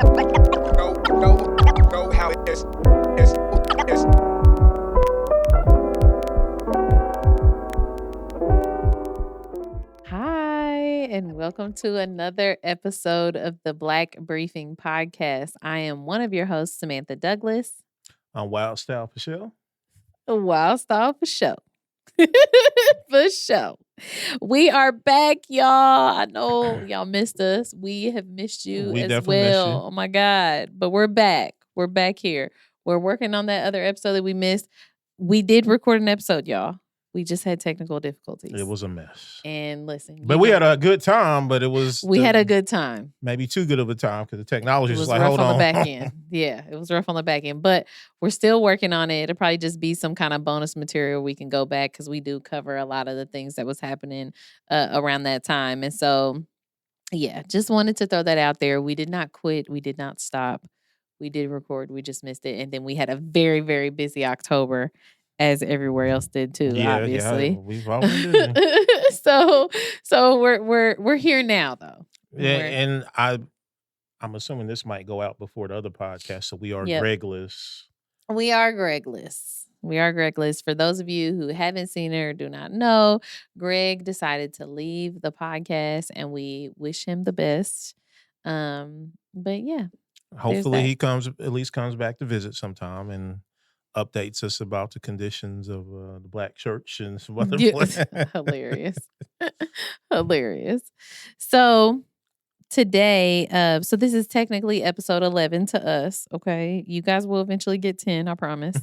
Know how it is. Hi, and welcome to another episode of the Black Briefing Podcast. I am one of your hosts, Samantha Douglas. On Wild Style for sure. Wild Style for show. For show. We are back, y'all. I know y'all missed us. We have missed you We as definitely missed well. you. Oh my God. But we're back. We're back here. We're working on that other episode that we missed. We did record an episode, y'all. We just had technical difficulties. It was a mess. And listen. But we had a good time, but it was... We had a good time. Maybe too good of a time because the technology was like, rough hold on on. the back end. Yeah, it was rough on the back end. But we're still working on it. It'll probably just be some kind of bonus material we can go back because we do cover a lot of the things that was happening around that time. And so, yeah, just wanted to throw that out there. We did not quit. We did not stop. We did record. We just missed it. And then we had a very, very busy October, as everywhere else did too, obviously. Yeah, we've all been busy. So we're here now though. Yeah, and I'm assuming this might go out before the other podcast, so we are Gregless. We are Gregless. We are Gregless. For those of you who haven't seen it or do not know, Greg decided to leave the podcast, and we wish him the best. But yeah, hopefully he comes back to visit sometime and updates us about the conditions of the Black church and some other places. Hilarious. So today, so this is technically episode 11 to us. Okay, you guys will eventually get 10, I promise.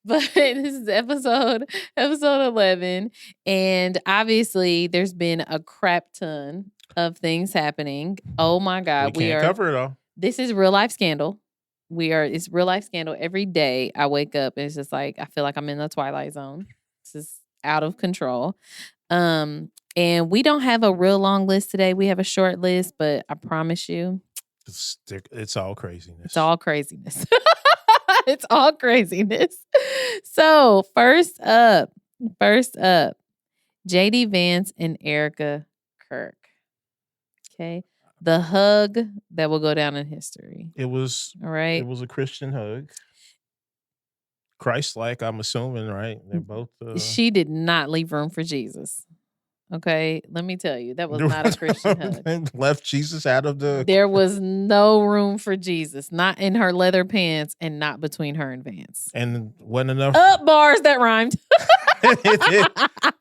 But this is episode 11, and obviously there's been a crap ton of things happening. Oh my God, we can't cover it all. This is real life scandal. It's real life scandal every day. I wake up and it's just like, I feel like I'm in the Twilight Zone. This is out of control. And we don't have a real long list today. We have a short list, but I promise you. It's all craziness. It's all craziness. It's all craziness. So first up, J.D. Vance and Erica Kirk. Okay. The hug that will go down in history. It was all right. It was a Christian hug. Christ-like, I'm assuming, right? They're both. She did not leave room for Jesus. Okay, let me tell you, that was not a Christian hug. Left Jesus out of the. There was no room for Jesus, not in her leather pants, and not between her and Vance. And wasn't enough. Bars that rhymed.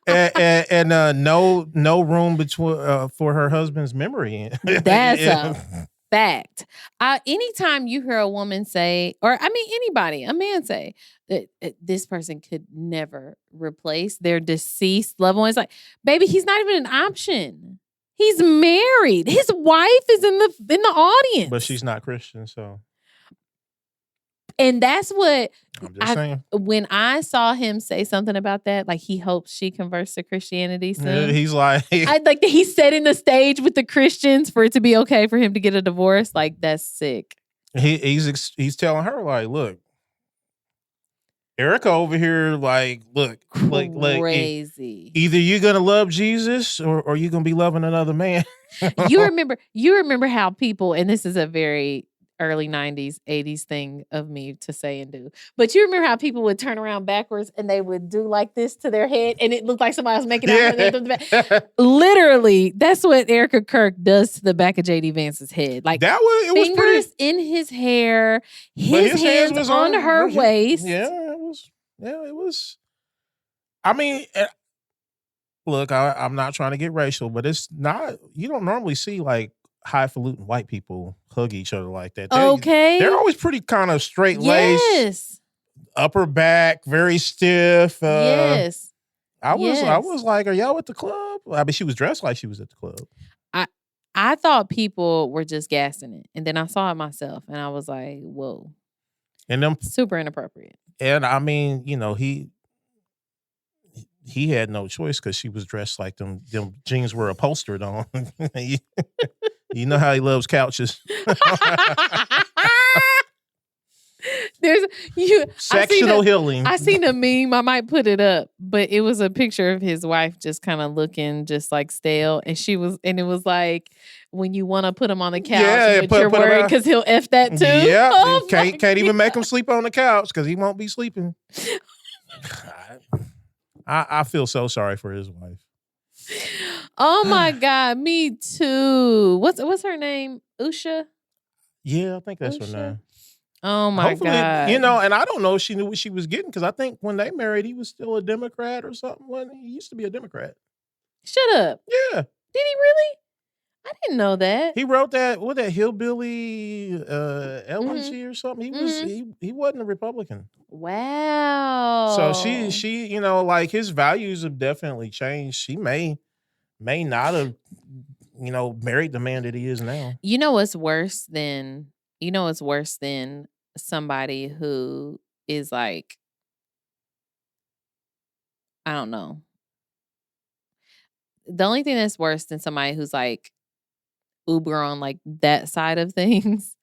and no room between for her husband's memory. That's a fact. Anytime you hear a woman say, or I mean anybody, a man say that this person could never replace their deceased loved one, it's like, baby, he's not even an option. He's married. His wife is in the audience, but she's not Christian, so. And that's what I'm just saying. When I saw him say something about that, like he hopes she converts to Christianity soon. Yeah, he's like, he's setting the stage with the Christians for it to be okay for him to get a divorce. Like, that's sick. He's telling her, like, look, Erica over here, like, look, crazy. Either you're gonna love Jesus or you're gonna be loving another man. You remember how people, and this is a very early 90s, 80s thing of me to say and do. But you remember how people would turn around backwards and they would do like this to their head and it looked like somebody was making out with them. Literally, that's what Erica Kirk does to the back of J.D. Vance's head. Like fingers was pretty, in his hair, his hands was on her waist. Yeah, it was. I mean, look, I'm not trying to get racial, but it's not, you don't normally see like highfalutin white people hug each other like that. They're always pretty kind of straight-laced. Yes. Upper back, very stiff. Yes. I was like, are y'all at the club? I mean, she was dressed like she was at the club. I thought people were just gassing it. And then I saw it myself and I was like, whoa. And them super inappropriate. And I mean, you know, he had no choice because she was dressed like them jeans were upholstered on. You know how he loves couches. There's sectional healing. I seen a meme. I might put it up, but it was a picture of his wife just kind of looking just like stale, and it was like when you want to put him on the couch, Yeah, but you're put him worried out. because he'll F that too. Yeah, Oh my can't even make him sleep on the couch because he won't be sleeping. I feel so sorry for his wife. Oh my God, me too. What's her name? Usha? Yeah, I think that's her Usha? name. Oh my Hopefully, God. and I don't know if she knew what she was getting because I think when they married, he was still a Democrat or something. When he used to be a Democrat. Shut up. Yeah. Did he really? I didn't know that. He wrote that hillbilly elegy or something. He was he wasn't a Republican. Wow. So she like his values have definitely changed. She may not have married the man that he is now. You know what's worse than somebody who is like, I don't know. The only thing that's worse than somebody who's like uber on like that side of things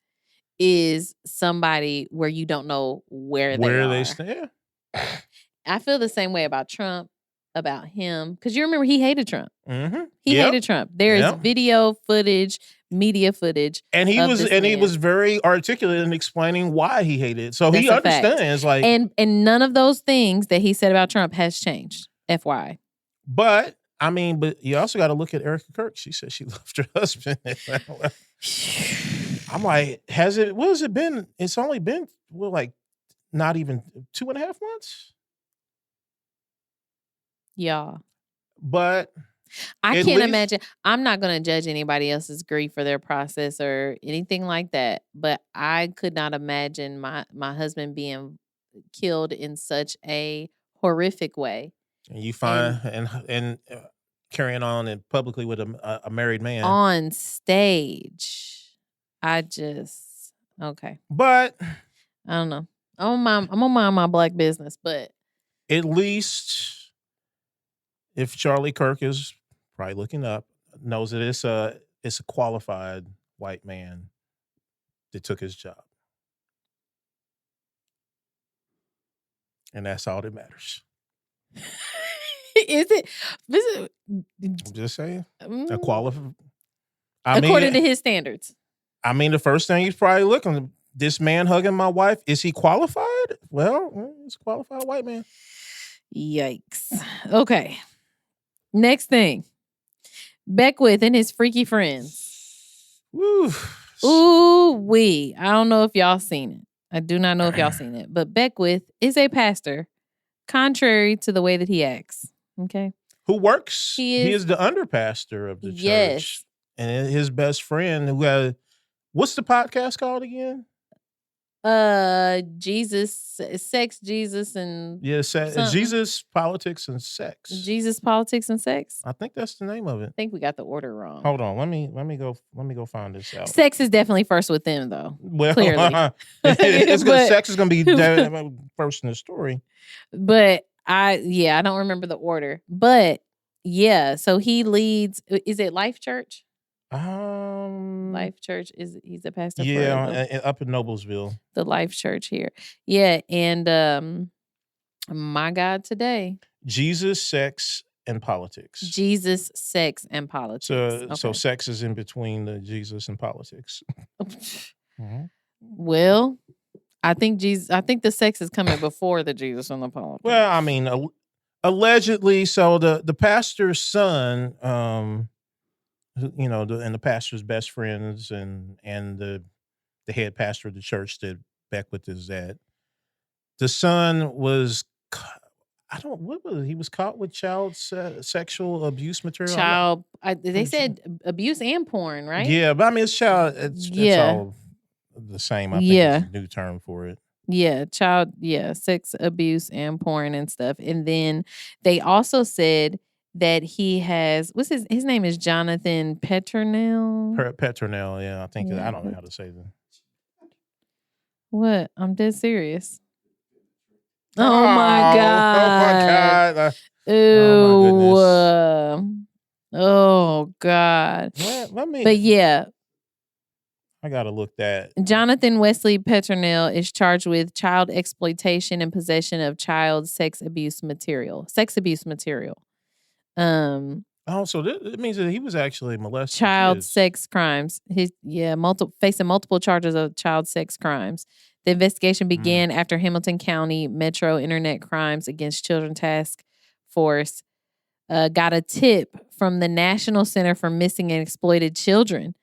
is somebody where you don't know where they are. stand. I feel the same way about Trump, about him, because you remember he hated Trump. Mm-hmm. He hated Trump. There is video footage, media footage, and he was very articulate in explaining why he hated it. So he understands, like, and none of those things that he said about Trump has changed. FYI. But you also got to look at Erica Kirk. She said she loved her husband. I'm like, has it? What has it been? It's only been like not even 2.5 months. Yeah. But I can't imagine. I'm not going to judge anybody else's grief or their process or anything like that. But I could not imagine my husband being killed in such a horrific way. And you find and carrying on and publicly with a married man on stage. Okay. But I don't know. I'm gonna mind my black business, but at least if Charlie Kirk is probably looking up, knows that it's a qualified white man that took his job. And that's all that matters. Is it? I'm just saying. According to his standards. The first thing he's probably looking, this man hugging my wife, is he qualified? Well, he's a qualified white man. Yikes. Okay. Next thing. Beckwith and his freaky friends. Woo. Ooh-wee. I don't know if y'all seen it. I do not know if y'all seen it. But Beckwith is a pastor, contrary to the way that he acts. Okay. Who works? He is the underpastor of the church. Yes. And his best friend who had, what's the podcast called again? Jesus, Sex, Jesus, and Jesus, Politics, and Sex. Jesus, Politics, and Sex. I think that's the name of it. I think we got the order wrong. Hold on, let me go find this out. Sex is definitely first with them, though. Well, clearly, sex is gonna be first in the story. But I don't remember the order. But yeah, so he leads. Is it Life Church? Life Church he's a pastor. Yeah, up in Noblesville. The Life Church here. Yeah, and my God today. Jesus, Sex, and Politics. Jesus, Sex, and Politics. So sex is in between the Jesus and politics. Mm-hmm. Well, I think the sex is coming before the Jesus and the politics. Well, allegedly, so the pastor's son, and the pastor's best friends and the head pastor of the church that Beckwith is at. The son was, he was caught with child sexual abuse material. They said abuse and porn, right? Yeah, but it's child. It's all the same. I think it's a new term for it. Yeah, sex abuse and porn and stuff. And then they also said that he has, his name is Jonathan Petronell. Petronell, yeah. I think I don't know how to say that. What? I'm dead serious. Oh my God. Oh God. But yeah. I gotta look that. Jonathan Wesley Petronell is charged with child exploitation and possession of child sex abuse material. Oh, so it means that he was actually molesting Child kids. sex crimes. Facing multiple charges of child sex crimes. The investigation began after Hamilton County Metro Internet Crimes Against Children Task Force got a tip from the National Center for Missing and Exploited Children.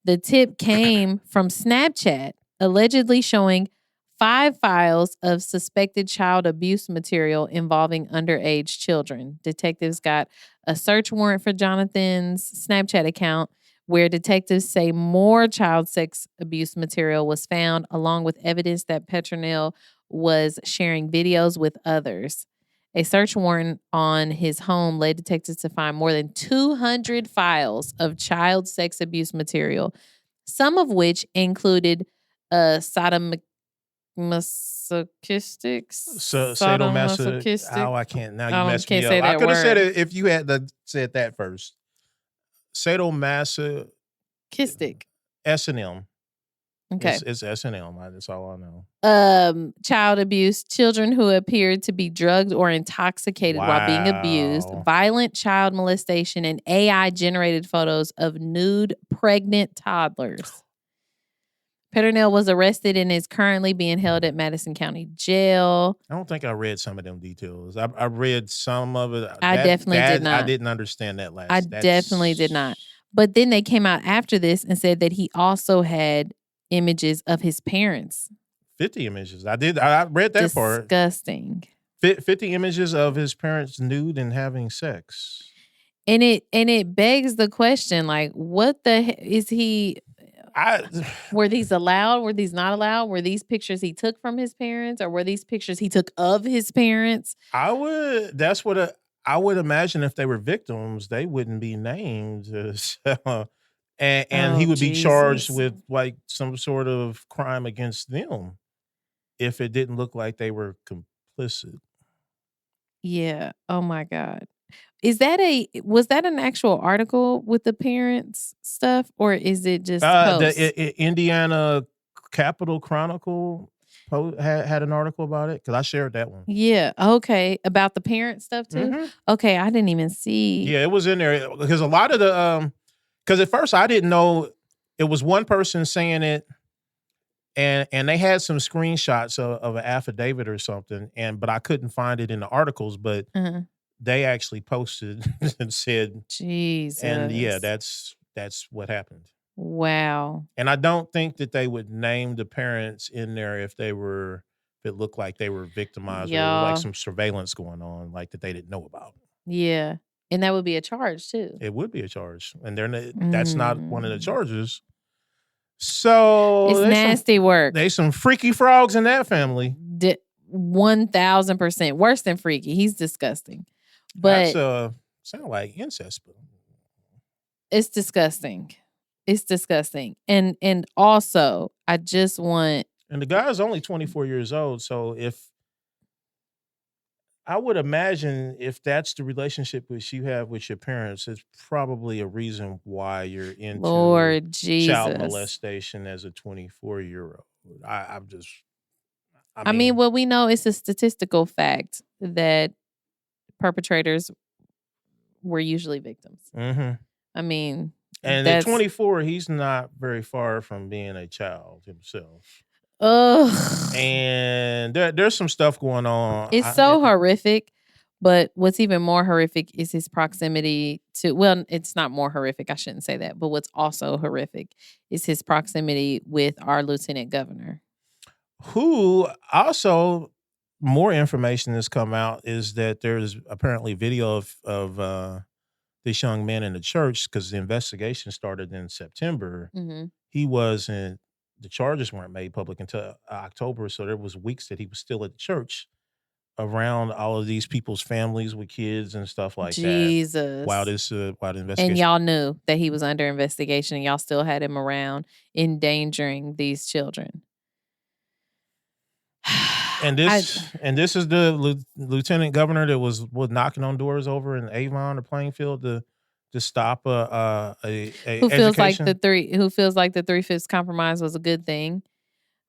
The tip came from Snapchat, allegedly showing 5 files of suspected child abuse material involving underage children. Detectives got a search warrant for Jonathan's Snapchat account, where detectives say more child sex abuse material was found, along with evidence that Petronell was sharing videos with others. A search warrant on his home led detectives to find more than 200 files of child sex abuse material, some of which included sadomasochistic. Sadomasochistic. Oh, I can't. Now you messed me can't up. say I that could have said word. it if you had said that first. Sadomasochistic. S&M. Okay. It's S&M. That's all I know. Child abuse, children who appeared to be drugged or intoxicated while being abused, Wow. violent child molestation, and AI generated photos of nude pregnant toddlers. Petronell was arrested and is currently being held at Madison County Jail. I don't think I read some of them details. I read some of it. I definitely did not. I didn't understand that last. I definitely did not. But then they came out after this and said that he also had images of his parents. 50 images. I read that part. Disgusting. 50 images of his parents nude and having sex. And it begs the question, like, what the heck is he? Were these allowed? Were these not allowed? Were these pictures he took from his parents, or were these pictures he took of his parents? That's what I would imagine. If they were victims, they wouldn't be named. And he would be charged with like some sort of crime against them if it didn't look like they were complicit. Yeah. Oh my God. Was that an actual article with the parents stuff, or is it just posts? The Indiana Capitol Chronicle had an article about it because I shared that one. Yeah. Okay. About the parent stuff too. Mm-hmm. Okay, I didn't even see. Yeah, it was in there because a lot of the because at first I didn't know it was one person saying it, and they had some screenshots of an affidavit or something, but I couldn't find it in the articles, but. They actually posted and said, Jesus. And yeah, that's what happened. Wow. And I don't think that they would name the parents in there if it looked like they were victimized or there was like some surveillance going on, like that they didn't know about. Yeah. And that would be a charge too. It would be a charge. And that's not one of the charges. So it's nasty work. They some freaky frogs in that family. 1000% worse than freaky. He's disgusting. But sound like incest. It's disgusting. It's disgusting. And also, I just want. And the guy's only 24 years old. So I would imagine if that's the relationship which you have with your parents, it's probably a reason why you're into Lord Jesus. child molestation as a 24-year-old. I mean, well, we know it's a statistical fact that perpetrators were usually victims. Mm-hmm. I mean, and at 24, he's not very far from being a child himself. Ugh. And there's some stuff going on. It's so horrific. But what's even more horrific is his proximity to, well, it's not more horrific. I shouldn't say that. But what's also horrific is his proximity with our lieutenant governor. Who also, more information has come out is that there's apparently video of this young man in the church because the investigation started in September. Mm-hmm. The charges weren't made public until October. So there was weeks that he was still at the church around all of these people's families with kids and stuff like that. While the investigation. And y'all knew that he was under investigation and y'all still had him around endangering these children. And this is the lieutenant governor that was knocking on doors over in Avon or Plainfield to stop who feels like the 3/5 compromise was a good thing.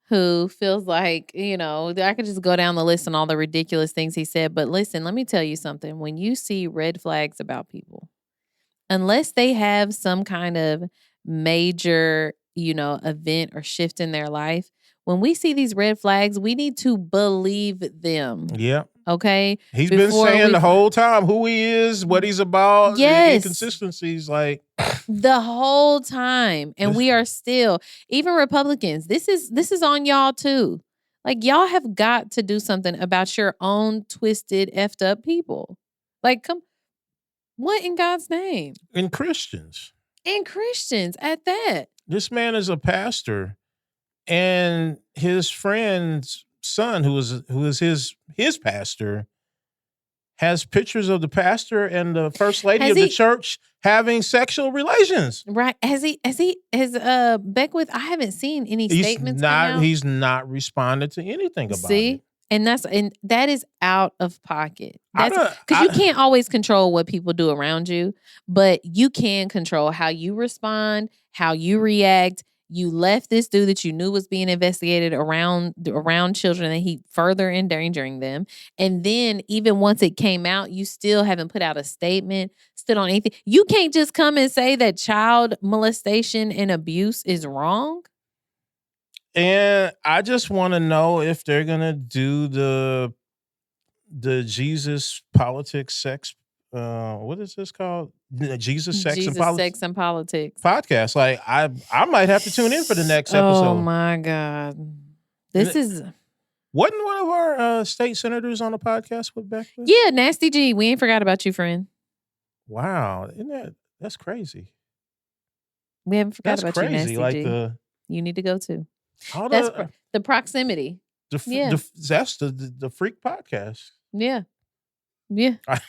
Who feels like, I could just go down the list on all the ridiculous things he said. But listen, let me tell you something. When you see red flags about people, unless they have some kind of major, event or shift in their life, when we see these red flags, we need to believe them. Yeah. Okay. He's been saying the whole time who he is, what he's about, Yes. inconsistencies, like the whole time. And we are still, even Republicans, this is on y'all too. Like, y'all have got to do something about your own twisted, effed up people. Like, what in God's name? And Christians. And Christians at that. This man is a pastor, and his friend's son, who is his pastor, has pictures of the pastor and the first lady of the church having sexual relations. Right. Has Beckwith, I haven't seen any statements come out. He's not responded to anything about it. And that is out of pocket. Because you can't always control what people do around you, but you can control how you respond, how you react. You left this dude that you knew was being investigated around children, and he further endangering them. And then even once it came out, you still haven't put out a statement, stood on anything. You can't just come and say that child molestation and abuse is wrong. And I just want to know if they're gonna do the Jesus politics sex. What is this called? Jesus sex and politics podcast. Like I might have to tune in for the next episode. Oh my God, wasn't one of our state senators on the podcast with Beck? Yeah, Nasty G. We ain't forgot about you, friend. Wow, that's crazy. We haven't forgot about you, Nasty like G. You need to go to. That's the proximity. That's the freak podcast. Yeah. Yeah. I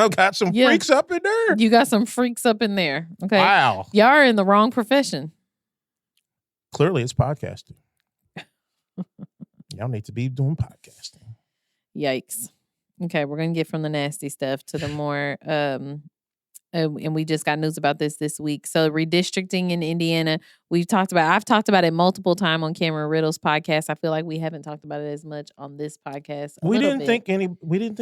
got some freaks up in there. You got some freaks up in there. Okay. Wow. Y'all are in the wrong profession. Clearly it's podcasting. Y'all need to be doing podcasting. Yikes. Okay, we're going to get from the nasty stuff to the more and we just got news about this week. So redistricting in Indiana, I've talked about it multiple times on Cameron Riddle's podcast. I feel like we haven't talked about it as much on this podcast. We didn't think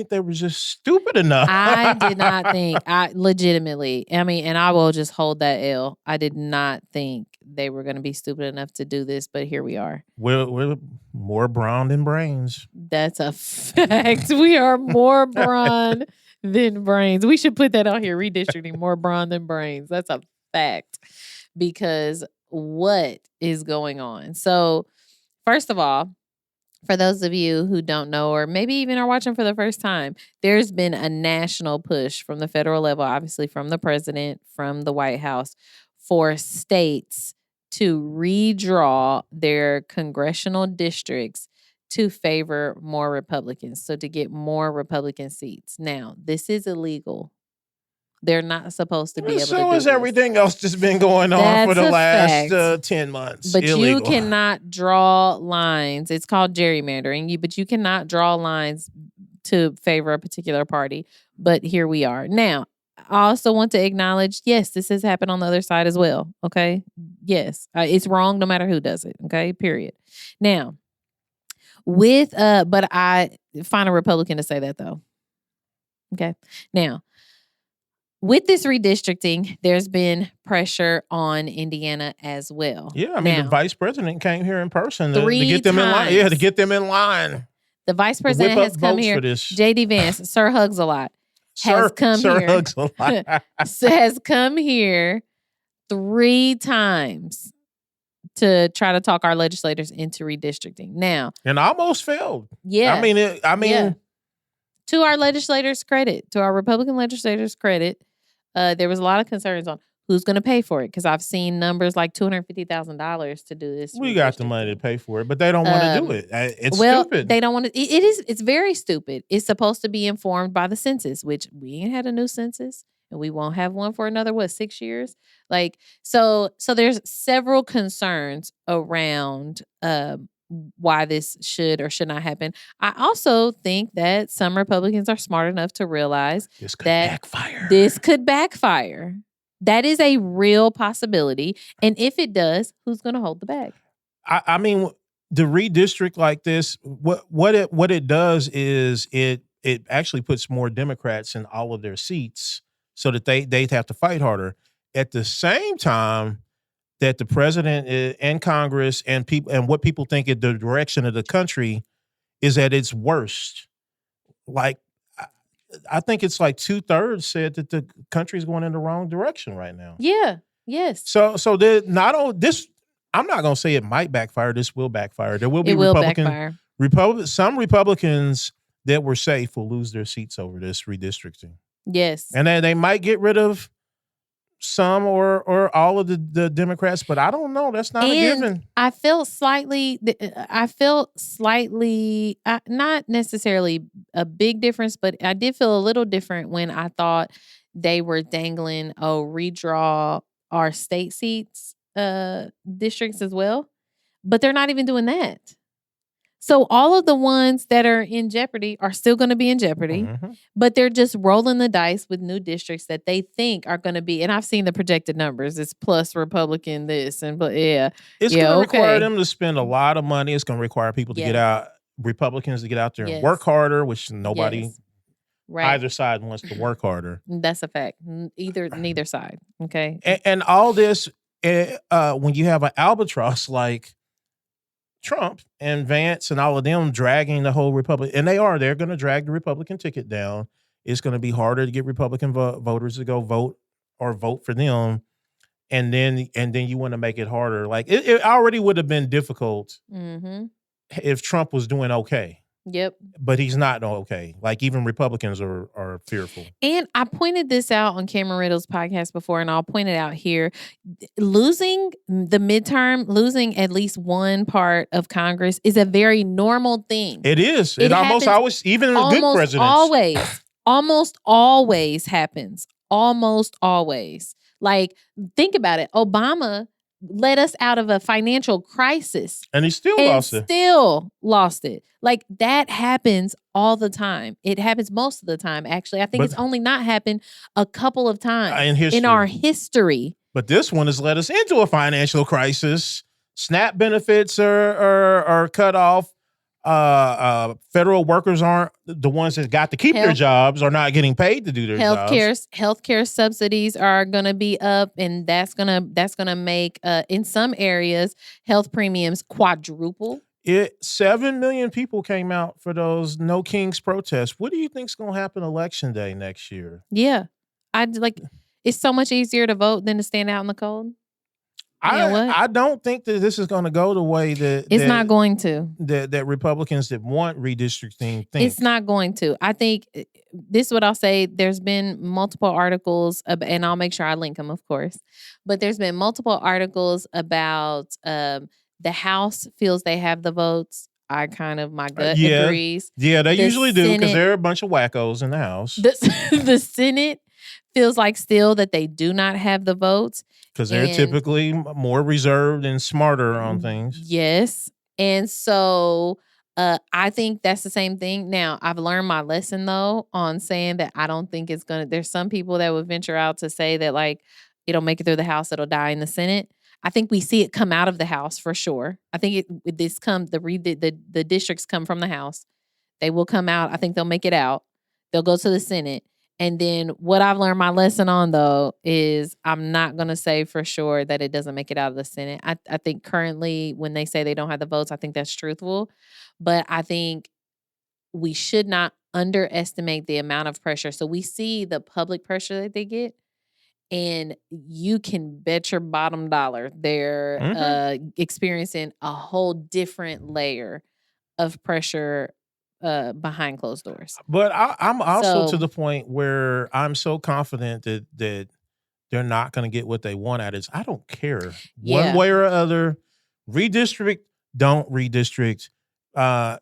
they were just stupid enough. I did not think, legitimately, and I will just hold that L. I did not think they were going to be stupid enough to do this, but here we are. We're more Braun than brains. That's a fact. We are more Braun than brains. We should put that on here. Redistricting, more Braun than brains. That's a fact. Because what is going on? So, first of all, for those of you who don't know, or maybe even are watching for the first time, there's been a national push from the federal level, obviously from the president, from the White House, for states to redraw their congressional districts to favor more Republicans, so to get more Republican seats. Now, this is illegal. They're not supposed to be able to do this. So has everything else just been going on for the last 10 months. But illegal. You cannot draw lines. It's called gerrymandering. But you cannot draw lines to favor a particular party. But here we are. Now, I also want to acknowledge, yes, this has happened on the other side as well. Okay? Yes. It's wrong no matter who does it. Okay? Period. Now, but I find a Republican to say that though. Okay. Now, with this redistricting, there's been pressure on Indiana as well. Yeah, I mean, the vice president came here in person to get them in line. Yeah, to get them in line. The vice president has come here. J.D. Vance, Sir Hugs a Lot, has come here 3 times to try to talk our legislators into redistricting. Now, and almost failed. Yeah, I mean, to our legislators' credit, to our Republican legislators' credit, there was a lot of concerns on who's going to pay for it, because I've seen numbers like $250,000 to do this. We got the money to pay for it, but they don't want to do it. It's stupid. They don't want to. It's very stupid. It's supposed to be informed by the census, which we ain't had a new census. And we won't have one for another, 6 years? Like, so there's several concerns around why this should or should not happen. I also think that some Republicans are smart enough to realize this could backfire. That is a real possibility. And if it does, who's going to hold the bag? I mean, the redistrict like this, what it does is it actually puts more Democrats in all of their seats. so that they'd have to fight harder. At the same time, that the president and Congress and people and what people think of the direction of the country is at its worst. Like, I think it's like 2/3 said that the country's going in the wrong direction right now. Yeah. Yes. So not on this. I'm not going to say it might backfire. This will backfire. There will be backfire. Some Republicans that were safe will lose their seats over this redistricting. Yes. And then they might get rid of some or all of the Democrats, but I don't know. That's not a given. I felt slightly, not necessarily a big difference, but I did feel a little different when I thought they were dangling, redraw our state seats districts as well. But they're not even doing that. So all of the ones that are in jeopardy are still going to be in jeopardy, but they're just rolling the dice with new districts that they think are going to be. And I've seen the projected numbers. It's plus Republican this and but yeah, it's going to require them to spend a lot of money. It's going to require people to get out, Republicans to get out there and work harder, which nobody, either side wants to work harder. That's a fact. Neither side. Okay, and all this when you have an albatross like Trump and Vance and all of them dragging the whole Republican, and they're going to drag the Republican ticket down. It's going to be harder to get Republican voters to go vote for them. And then you want to make it harder. Like it already would have been difficult if Trump was doing okay. Yep. But he's not okay. Like even Republicans are fearful. And I pointed this out on Cameron Riddle's podcast before, and I'll point it out here. Losing the midterm, losing at least one part of Congress is a very normal thing. It is. It almost always, even good presidents. Almost always happens. Almost always. Like, think about it. Obama led us out of a financial crisis. And he still lost it. Like, that happens all the time. It happens most of the time, actually. I think it's only not happened a couple of times in our history. But this one has led us into a financial crisis. SNAP benefits are cut off. Federal workers aren't the ones that got to keep their jobs, are not getting paid to do their jobs. Healthcare subsidies are going to be up, and that's gonna make in some areas health premiums quadruple. 7 million people came out for those No Kings protests. What do you think's going to happen election day next year? Yeah, it's so much easier to vote than to stand out in the cold. I don't think that this is going to go the way that it's not going to. That Republicans that want redistricting think. It's not going to. I think this is what I'll say. There's been multiple articles, and I'll make sure I link them, of course. But there's been multiple articles about the House feels they have the votes. My gut agrees. Yeah, they usually do because there are a bunch of wackos in the House. The Senate feels like still that they do not have the votes. Because they're typically more reserved and smarter on things. Yes. And so I think that's the same thing. Now, I've learned my lesson, though, on saying that I don't think it's going to. There's some people that would venture out to say that, like, it'll make it through the House, it'll die in the Senate. I think we see it come out of the House for sure. I think the districts come from the House. They will come out. I think they'll make it out. They'll go to the Senate. And then what I've learned my lesson on, though, is I'm not going to say for sure that it doesn't make it out of the Senate. I think currently when they say they don't have the votes, I think that's truthful. But I think we should not underestimate the amount of pressure. So we see the public pressure that they get. And you can bet your bottom dollar they're experiencing a whole different layer of pressure behind closed doors. But I'm also to the point where I'm so confident that they're not going to get what they want out of it. I don't care one way or other. Redistrict, don't redistrict.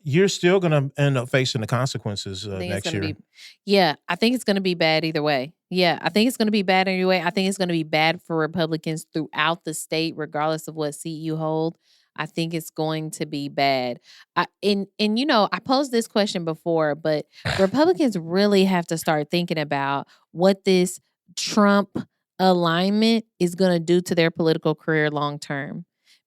You're still going to end up facing the consequences next year. I think it's going to be bad either way. Yeah, I think it's going to be bad either way. I think it's going to be bad for Republicans throughout the state, regardless of what seat you hold. I think it's going to be bad. I posed this question before, but Republicans really have to start thinking about what this Trump alignment is going to do to their political career long term.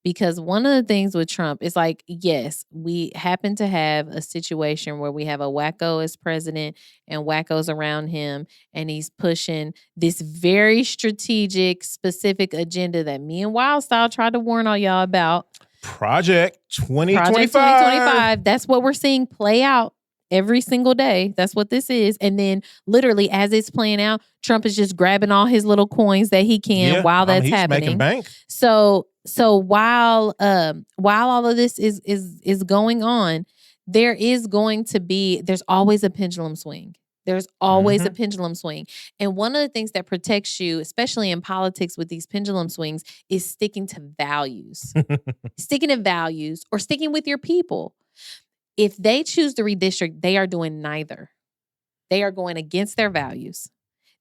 Because one of the things with Trump is like, yes, we happen to have a situation where we have a wacko as president and wackos around him, and he's pushing this very strategic, specific agenda that me and Wildstyle tried to warn all y'all about. Project 2025. Project 2025. That's what we're seeing play out every single day. That's what this is. And then literally as it's playing out, Trump is just grabbing all his little coins that he can while that's he's happening. Making bank. So while all of this is going on, there's always a pendulum swing. There's always a pendulum swing. And one of the things that protects you, especially in politics with these pendulum swings, is sticking to values. Sticking to values or sticking with your people. If they choose to redistrict, they are doing neither. They are going against their values.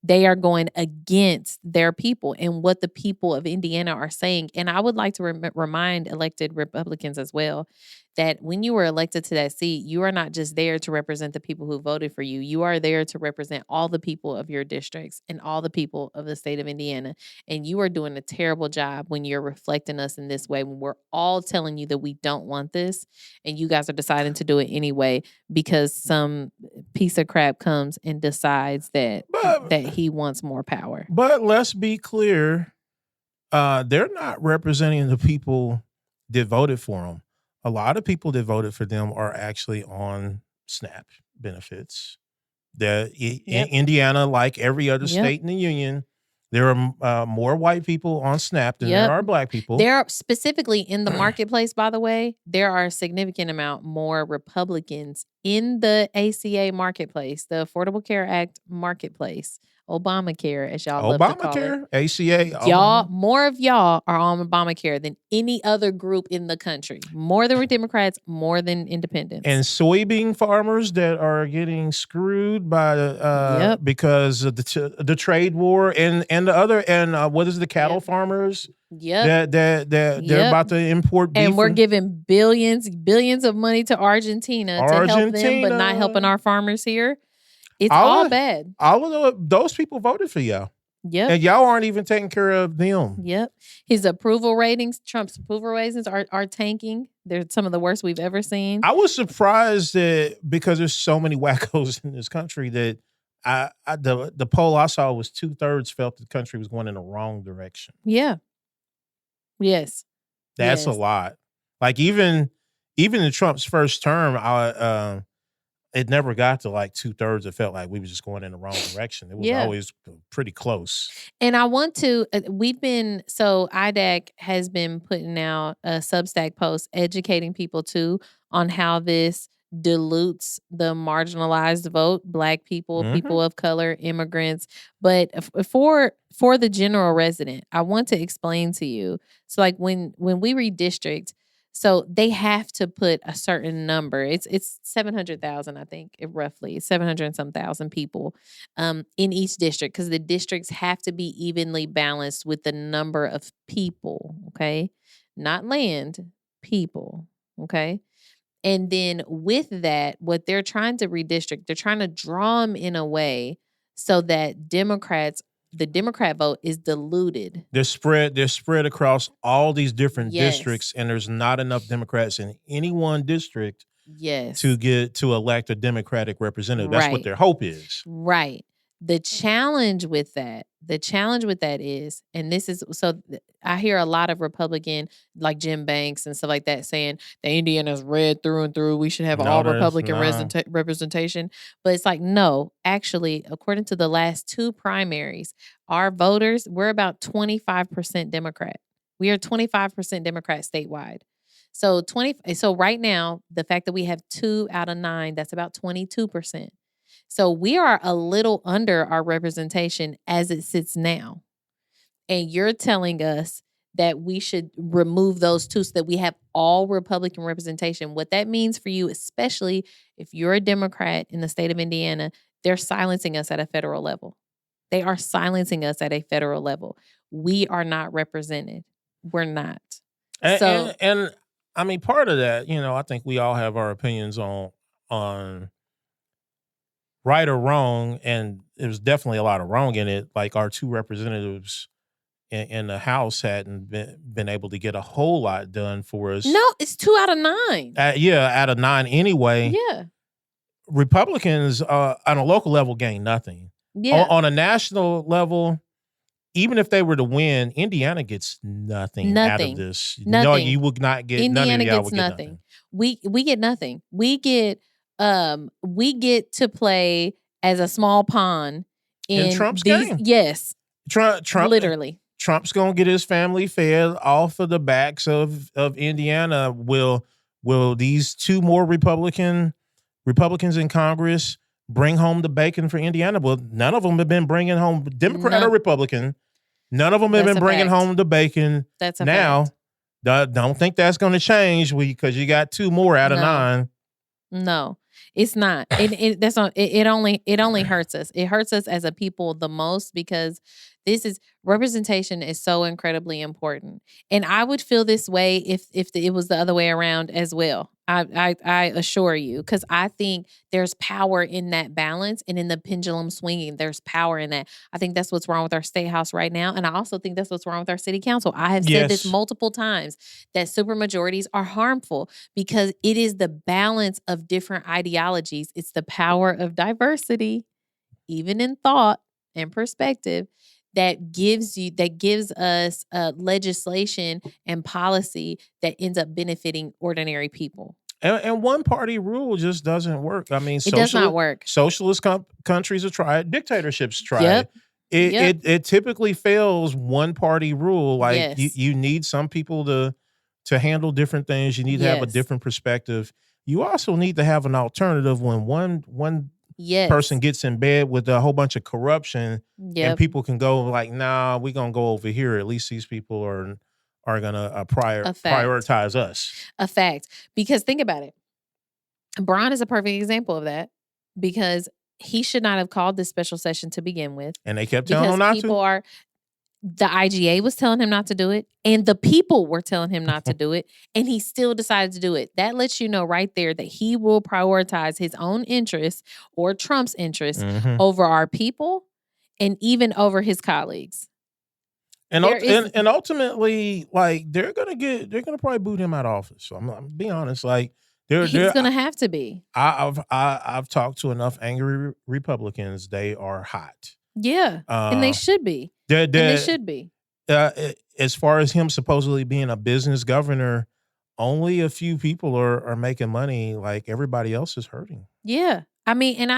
They are going against their people and what the people of Indiana are saying. And I would like to remind elected Republicans as well that when you were elected to that seat, you are not just there to represent the people who voted for you. You are there to represent all the people of your districts and all the people of the state of Indiana. And you are doing a terrible job when you're reflecting us in this way, when we're all telling you that we don't want this, and you guys are deciding to do it anyway because some piece of crap comes and decides that he wants more power. But let's be clear, they're not representing the people that voted for them. A lot of people that voted for them are actually on SNAP benefits. In Indiana, like every other state in the union, there are more white people on SNAP than there are black people. There are specifically in the marketplace, by the way, there are a significant amount more Republicans in the ACA marketplace, the Affordable Care Act marketplace. Obamacare, as y'all love to call it. ACA. More of y'all are on Obamacare than any other group in the country. More than Democrats, more than independents. And soybean farmers that are getting screwed by because of the trade war and the other what is the cattle farmers? That they're about to import beef. And we're giving billions of money to Argentina to help them, but not helping our farmers here. It's all bad. All of those people voted for y'all. Yep. And y'all aren't even taking care of them. Yep. His approval ratings, Trump's approval ratings are tanking. They're some of the worst we've ever seen. I was surprised that because there's so many wackos in this country that the poll I saw was 2/3 felt the country was going in the wrong direction. Yeah. Yes. That's a lot. Like even in Trump's first term, it never got to like 2/3. It felt like we were just going in the wrong direction. It was always pretty close. And I want to, IDAC has been putting out a Substack post educating people too on how this dilutes the marginalized vote, Black people, people of color, immigrants. But for the general resident, I want to explain to you. So like when we redistrict, so they have to put a certain number. It's 700,000, I think, roughly 700 and some thousand people in each district because the districts have to be evenly balanced with the number of people, okay? Not land, people, okay? And then with that, what they're trying to redistrict, they're trying to draw them in a way so that the Democrat vote is diluted. They're spread across all these different districts, and there's not enough Democrats in any one district to elect a Democratic representative. That's what their hope is. Right. The challenge with that is, and this is, so I hear a lot of Republican, like Jim Banks and stuff like that, saying the Indiana's red through and through. We should have all Republican representation. But it's like, no, actually, according to the last two primaries, our voters, we're about 25% Democrat. We are 25% Democrat statewide. So right now, the fact that we have 2 out of 9, that's about 22%. So we are a little under our representation as it sits now. And you're telling us that we should remove those 2 so that we have all Republican representation. What that means for you, especially if you're a Democrat in the state of Indiana, they're silencing us at a federal level. They are silencing us at a federal level. We are not represented. We're not. And I mean, part of that, I think we all have our opinions on right or wrong, and there's definitely a lot of wrong in it. Like our 2 representatives in the House hadn't been able to get a whole lot done for us. No, it's 2 out of 9. Out of 9 anyway. Yeah. Republicans on a local level gain nothing. Yeah. On a national level, even if they were to win, Indiana gets nothing out of this. Nothing. No, you would not get. Indiana none of y'all gets would get nothing. We get nothing. We get to play as a small pawn in Trump's these. game. Yes. Trump literally. Trump's gonna get his family fed off of the backs of Indiana. Will these 2 more Republicans in Congress bring home the bacon for Indiana? Well, none of them have been bringing home, Democrat or Republican. None of them have been bringing home the bacon. That's a fact. Don't think that's going to change because you got 2 more out of 9. No, it's not. It only hurts us. It hurts us as a people the most because representation is so incredibly important. And I would feel this way if it was the other way around as well. I assure you, because I think there's power in that balance and in the pendulum swinging. There's power in that. I think that's what's wrong with our state house right now. And I also think that's what's wrong with our city council. I have said this multiple times that supermajorities are harmful because it is the balance of different ideologies. It's the power of diversity, even in thought and perspective, that gives us legislation and policy that ends up benefiting ordinary people. And one party rule just doesn't work. I mean, it does not work. Socialist countries have tried. Dictatorships tried. It typically fails one party rule. Like you need some people to handle different things. You need to have a different perspective. You also need to have an alternative when one person gets in bed with a whole bunch of corruption and people can go like, nah, we're going to go over here. At least these people are going to prioritize us. A fact. Because think about it. Braun is a perfect example of that because he should not have called this special session to begin with. And they kept telling him not to. The IGA was telling him not to do it, and the people were telling him not to do it, and he still decided to do it. That lets you know right there that he will prioritize his own interests or Trump's interests over our people and even over his colleagues. And ultimately, like they're gonna probably boot him out of office. So I'm being honest, like he's gonna have to be. I've talked to enough angry Republicans. They are hot. Yeah, and they should be. They should be. As far as him supposedly being a business governor, only a few people are making money. Like everybody else is hurting. Yeah. I mean, and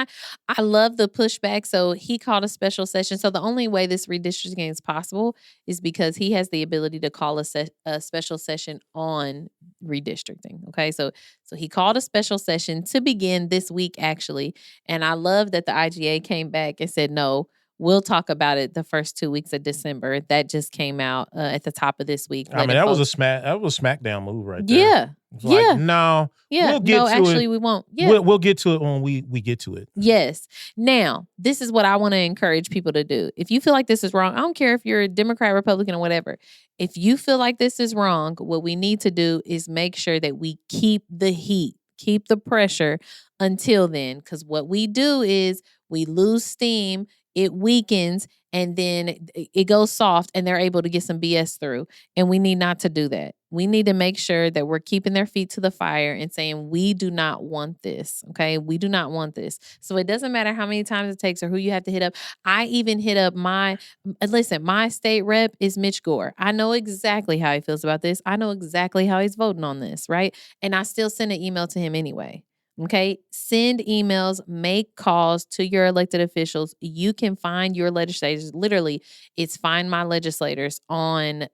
I love the pushback. So he called a special session. So the only way this redistricting is possible is because he has the ability to call a special session on redistricting. Okay. So he called a special session to begin this week, actually. And I love that the IGA came back and said, no, we'll talk about it the first 2 weeks of December. That just came out at the top of this week. I mean, that was a smackdown move right there. Yeah. Like, no. Yeah. We'll get to actually, it. We won't. Yeah. We'll get to it when we get to it. Yes. Now, this is what I want to encourage people to do. If you feel like this is wrong, I don't care if you're a Democrat, Republican, or whatever. If you feel like this is wrong, what we need to do is make sure that we keep the heat, keep the pressure until then. Because what we do is we lose steam, it weakens, and then it goes soft and they're able to get some BS through. And we need not to do that. We need to make sure that we're keeping their feet to the fire and saying, we do not want this. Okay. We do not want this. So it doesn't matter how many times it takes or who you have to hit up. I even hit up my state rep is Mitch Gore. I know exactly how he feels about this. I know exactly how he's voting on this. Right. And I still send an email to him anyway. Okay, send emails, make calls to your elected officials. You can find your legislators. Literally, it's Find My Legislators on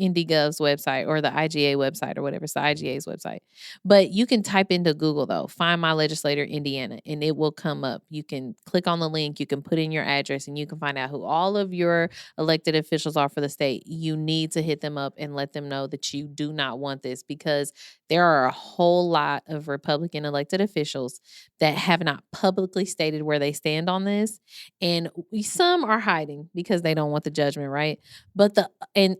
IndyGov's website or the IGA website or whatever. It's the IGA's website. But you can type into Google, though, Find My Legislator Indiana, and it will come up. You can click on the link. You can put in your address, and you can find out who all of your elected officials are for the state. You need to hit them up and let them know that you do not want this because there are a whole lot of Republican elected officials that have not publicly stated where they stand on this. And some are hiding because they don't want the judgment, right? But and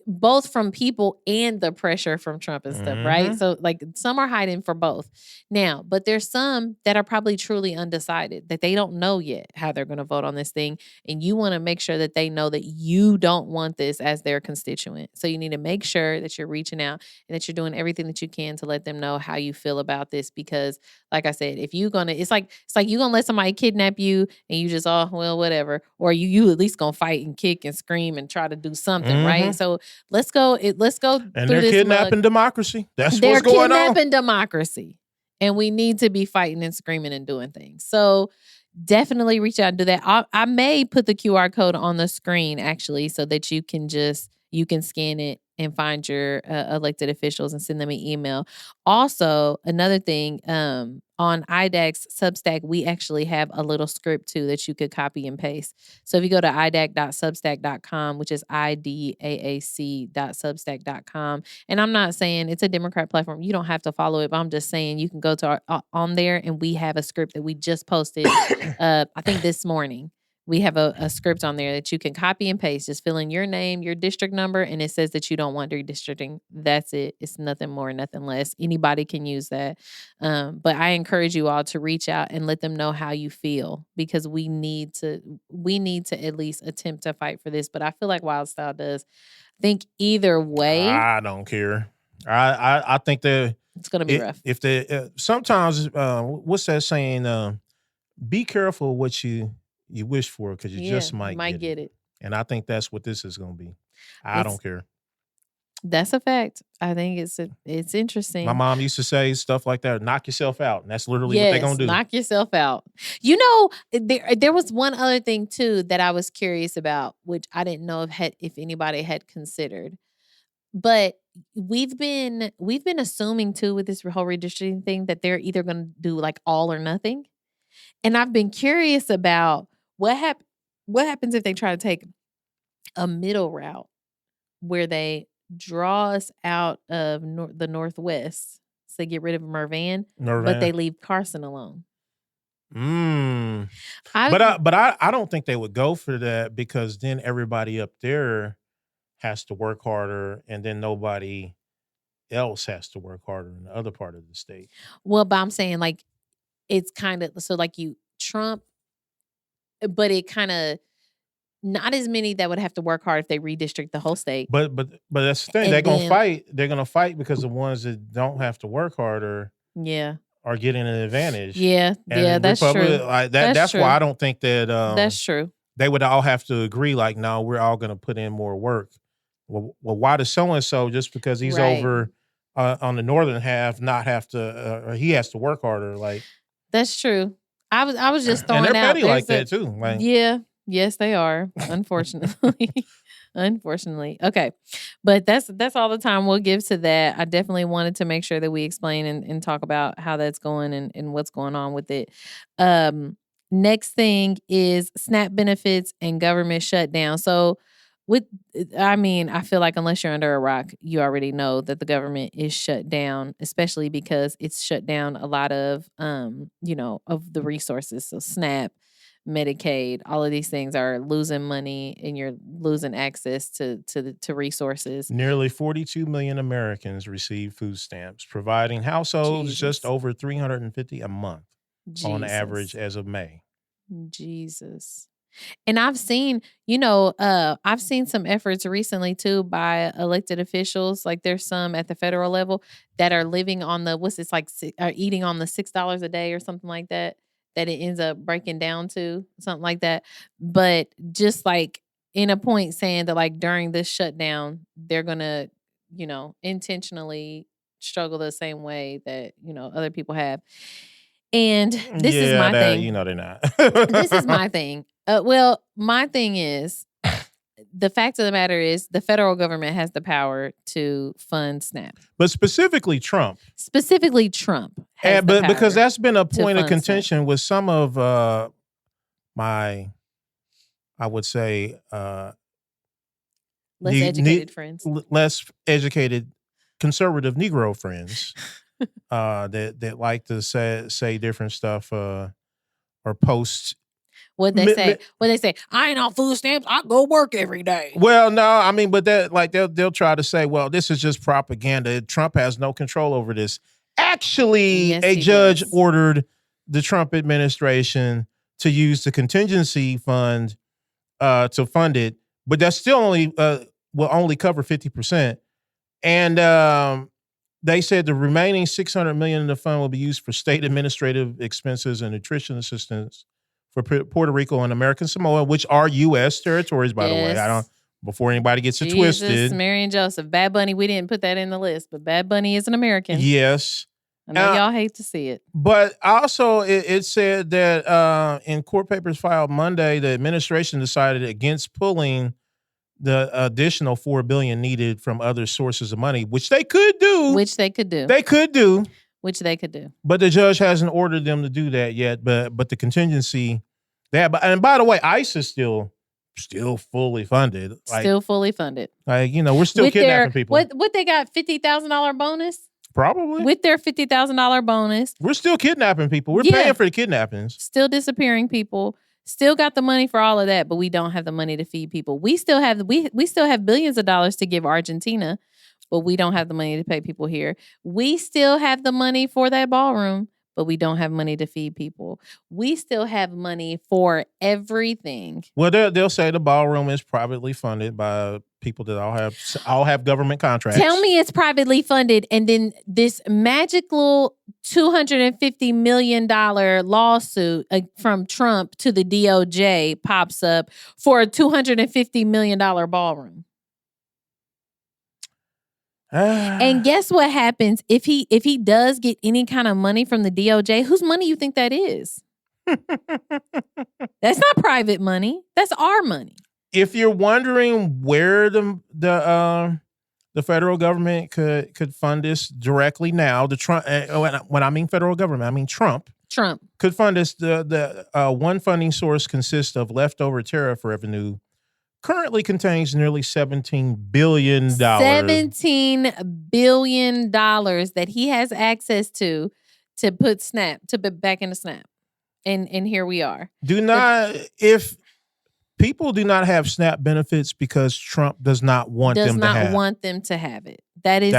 both from people and the pressure from Trump and stuff, right? So like some are hiding for both now, but there's some that are probably truly undecided, that they don't know yet how they're going to vote on this thing. And you want to make sure that they know that you don't want this as their constituent. So you need to make sure that you're reaching out and that you're doing everything that you can to let them know how you feel about this. Because like I said, if you're gonna, it's like you're gonna let somebody kidnap you and you just, oh, well, whatever. Or you at least gonna fight and kick and scream and try to do something, right? So let's go. Let's go. And through they're this kidnapping democracy. That's they're what's going on. They're kidnapping democracy, and we need to be fighting and screaming and doing things. So definitely reach out and do that. I may put the QR code on the screen actually, so that you can scan it and find your elected officials and send them an email. Also, another thing, on IDAC's Substack, we actually have a little script too that you could copy and paste. So if you go to idac.substack.com, which is idaac.substack.com, and I'm not saying it's a Democrat platform, you don't have to follow it, but I'm just saying you can go to on there, and we have a script that we just posted, I think this morning. We have a script on there that you can copy and paste. Just fill in your name, your district number, and it says that you don't want redistricting. That's it. It's nothing more, nothing less. Anybody can use that. But I encourage you all to reach out and let them know how you feel, because we need to at least attempt to fight for this. But I feel like Wild Style does. I think either way, I don't care. I think that it's going to be rough. If they sometimes what's that saying? Be careful what you wish for, because you just might get it. And I think that's what this is going to be. I don't care. That's a fact. I think it's interesting. My mom used to say stuff like that, knock yourself out. And that's literally what they're going to do. Knock yourself out. You know, there was one other thing too that I was curious about, which I didn't know if anybody had considered. But we've been assuming too with this whole redistricting thing that they're either going to do like all or nothing. And I've been curious about what happens if they try to take a middle route where they draw us out of the Northwest, so they get rid of Mervan, but they leave Carson alone. But I don't think they would go for that, because then everybody up there has to work harder, and then nobody else has to work harder in the other part of the state. Well, but I'm saying like it's kind of so like Trump, but it kind of not as many that would have to work hard if they redistrict the whole state. But that's the thing. They're gonna fight. They're gonna fight because the ones that don't have to work harder, are getting an advantage. That's true. Like that's why I don't think that that's true. They would all have to agree. Like, no, we're all gonna put in more work. Well, why does so and so, just because he's over on the northern half, not have to? He has to work harder. Like, that's true. I was just throwing and they're out. petty like that too. Like, yes, they are. Unfortunately, unfortunately. Okay, but that's all the time we'll give to that. I definitely wanted to make sure that we explain and talk about how that's going and what's going on with it. Next thing is SNAP benefits and government shutdown. So I feel like unless you're under a rock, you already know that the government is shut down, especially because it's shut down a lot of, of the resources. So SNAP, Medicaid, all of these things are losing money, and you're losing access to resources. Nearly 42 million Americans receive food stamps, providing households just over $350 a month on average as of May. Jesus. And I've seen, some efforts recently too by elected officials. Like there's some at the federal level that are living on eating on the $6 a day or something like that it ends up breaking down to something like that. But just like in a point saying that like during this shutdown, they're going to, intentionally struggle the same way that, other people have. And this is my thing. They're not. This is my thing. My thing is, the fact of the matter is the federal government has the power to fund SNAP. But specifically Trump. Because that's been a point of contention with some of my, I would say, less educated conservative Negro friends that like to say different stuff or post What they say? What they say? I ain't on food stamps. I go work every day. Well, no, I mean, but that like they'll try to say, well, this is just propaganda. Trump has no control over this. Actually, Yes, a he judge does. ordered the Trump administration to use the contingency fund to fund it, but that's still only will only cover 50%. And they said the remaining $600 million in the fund will be used for state administrative expenses and nutrition assistance for Puerto Rico and American Samoa, which are U.S. territories, by the way. I don't. Before anybody gets it twisted. Mary and Joseph, Bad Bunny. We didn't put that in the list, but Bad Bunny is an American. Yes. I know y'all hate to see it. But also, it said that in court papers filed Monday, the administration decided against pulling the additional $4 billion needed from other sources of money, which they could do. Which they could do. But the judge hasn't ordered them to do that yet. But the contingency, and by the way, ICE is still fully funded. Still fully funded. Like, we're still kidnapping people. What they got, $50,000 bonus? Probably. With their $50,000 bonus. We're still kidnapping people. We're paying for the kidnappings. Still disappearing people. Still got the money for all of that, but we don't have the money to feed people. We still have billions of dollars to give Argentina, but we don't have the money to pay people here. We still have the money for that ballroom, but we don't have money to feed people. We still have money for everything. Well, they'll say the ballroom is privately funded by people that all have government contracts. Tell me it's privately funded, and then this magical $250 million lawsuit from Trump to the DOJ pops up for a $250 million ballroom. And guess what happens if he does get any kind of money from the DOJ? Whose money you think that is? That's not private money. That's our money. If you're wondering where the federal government could fund this directly now, the Trump when I mean federal government, I mean Trump could fund this. The one funding source consists of leftover tariff revenue. Currently contains nearly $17 billion. $17 billion that he has access to put back into SNAP. And here we are. If people do not have SNAP benefits because Trump does not want them to have it. That is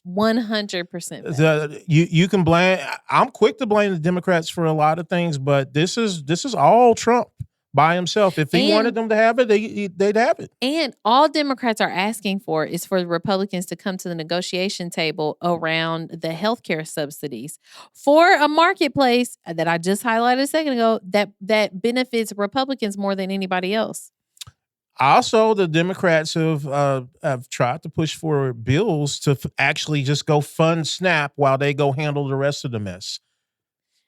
100%. You can blame. I'm quick to blame the Democrats for a lot of things, but this is all Trump by himself. If he wanted them to have it, they'd have it. And all Democrats are asking for is for the Republicans to come to the negotiation table around the healthcare subsidies for a marketplace that I just highlighted a second ago that benefits Republicans more than anybody else. Also, the Democrats have tried to push for bills to actually just go fund SNAP while they go handle the rest of the mess.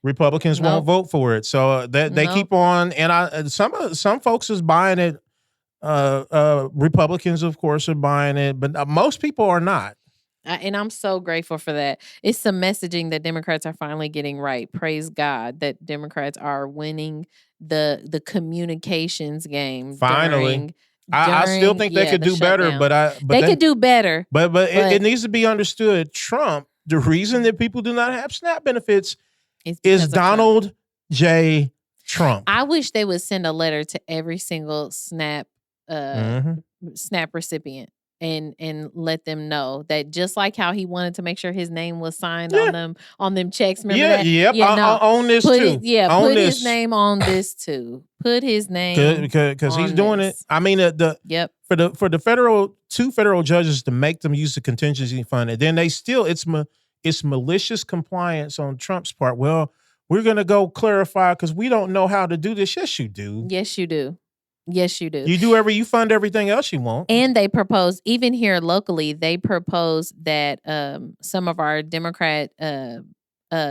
Republicans won't vote for it, so they keep on. And some folks is buying it. Republicans, of course, are buying it, but most people are not. And I'm so grateful for that. It's some messaging that Democrats are finally getting right. Praise God that Democrats are winning the communications game. Finally. I still think they could do better, but they could do better. But it needs to be understood. Trump, the reason that people do not have SNAP benefits is Donald J. Trump. I wish they would send a letter to every single SNAP recipient and let them know that just like how he wanted to make sure his name was signed on them checks. Remember that? Yep. On this too. Put his name on this too. Put his name because he's doing it. I mean, for the two federal judges to make them use the contingency fund, and then they still it's malicious compliance on Trump's part. Well, we're going to go clarify because we don't know how to do this. Yes, you do. Yes, you do. Yes, you do. You fund everything else you want. And they propose, even here locally, they propose that some of our Democrat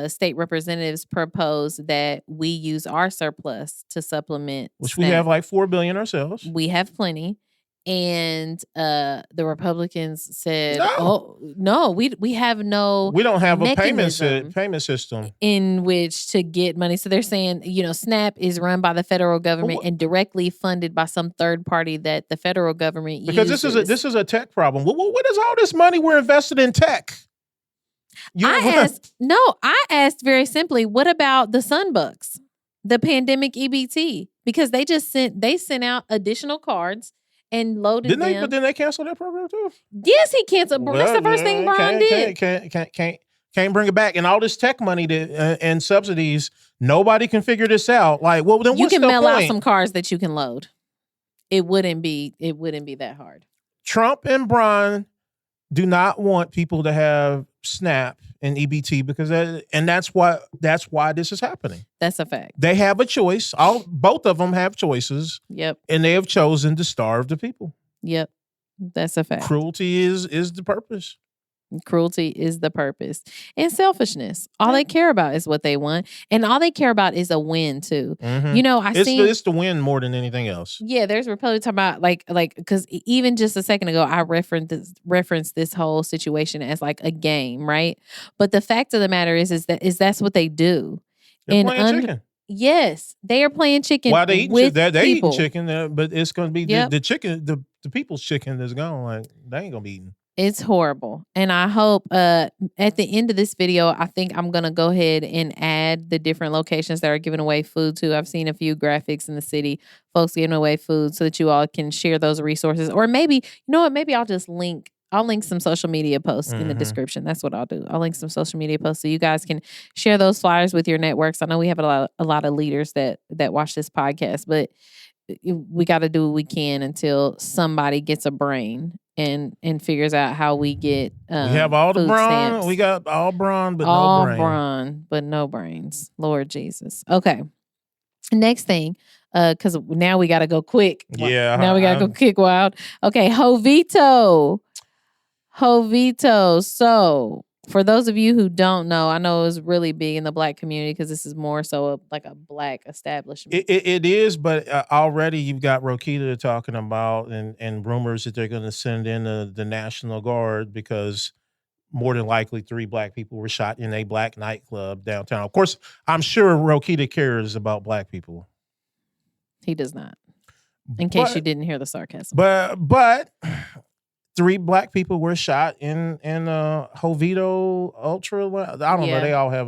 state representatives propose that we use our surplus to supplement. Which SNAP. We have like $4 billion ourselves. We have plenty. And the Republicans said, we don't have a payment system in which to get money. So they're saying, SNAP is run by the federal government and directly funded by some third party that the federal government uses. Because this is a tech problem. What is all this money we're invested in tech? I asked very simply, what about the Sunbucks? the pandemic EBT because they sent out additional cards and loaded Didn't they? them. But then they canceled that program too. Yes, he canceled. That's the first thing Braun did. Can't bring it back. And all this tech money and subsidies, nobody can figure this out. Like, well, then You what's can the mail point? out some cards that you can load. It wouldn't be that hard. Trump and Braun do not want people to have SNAP and EBT because that's why this is happening. That's a fact. They have a choice. Both of them have choices. Yep. And they have chosen to starve the people. Yep. That's a fact. Cruelty is the purpose. Cruelty is the purpose. And selfishness. All they care about is what they want. And all they care about is a win too. Mm-hmm. You know, it's the win more than anything else. Yeah, there's Republicans talking about like because even just a second ago I referenced this whole situation as like a game, right? But the fact of the matter is that's what they do. They're playing chicken. Yes, they are playing chicken. While they eating they're eating chicken, but it's going to be Yep. the chicken, the people's chicken is gone. Like they ain't gonna be eating. It's horrible. And I hope at the end of this video, I think I'm going to go ahead and add the different locations that are giving away food to. I've seen a few graphics in the city, folks giving away food so that you all can share those resources. Or maybe, you know what, maybe I'll just link some social media posts in the description. That's what I'll do. I'll link some social media posts so you guys can share those flyers with your networks. I know we have a lot of leaders that watch this podcast, but we got to do what we can until somebody gets a brain and figures out how we get we have all the brawn. Stamps. We got all brawn, but all no brain. brawn, but no brains. Lord Jesus. Okay. Next thing, because now we got to go quick. Yeah. Now we got to go kick wild. Okay. Jovito. So for those of you who don't know, I know it's really big in the Black community because this is more so like a Black establishment. It is, but already you've got Rokita talking about and rumors that they're going to send in the National Guard because more than likely 3 Black people were shot in a Black nightclub downtown. Of course, I'm sure Rokita cares about Black people. He does not. In case you didn't hear the sarcasm. But 3 Black people were shot in Jovito Ultra. I don't know. They all have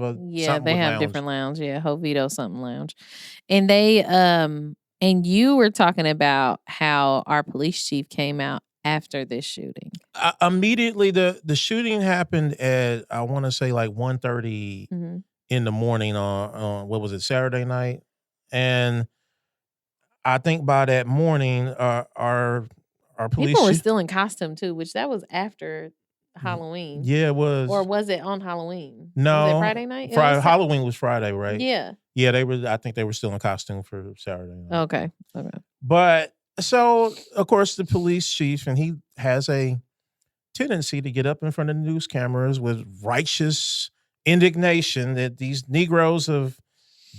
they have different lounge. Yeah, Jovito something lounge, and they and you were talking about how our police chief came out after this shooting. Immediately, the shooting happened at I want to say like 1:30 in the morning on what was it, Saturday night, and I think by that morning our police people were still in costume too, which that was after Halloween. Yeah, it was. Or was it on Halloween? No, was it Friday night? Halloween was Friday, right? Yeah. Yeah, they were. I think they were still in costume for Saturday night. Okay. But so, of course, the police chief, and he has a tendency to get up in front of the news cameras with righteous indignation that these Negroes have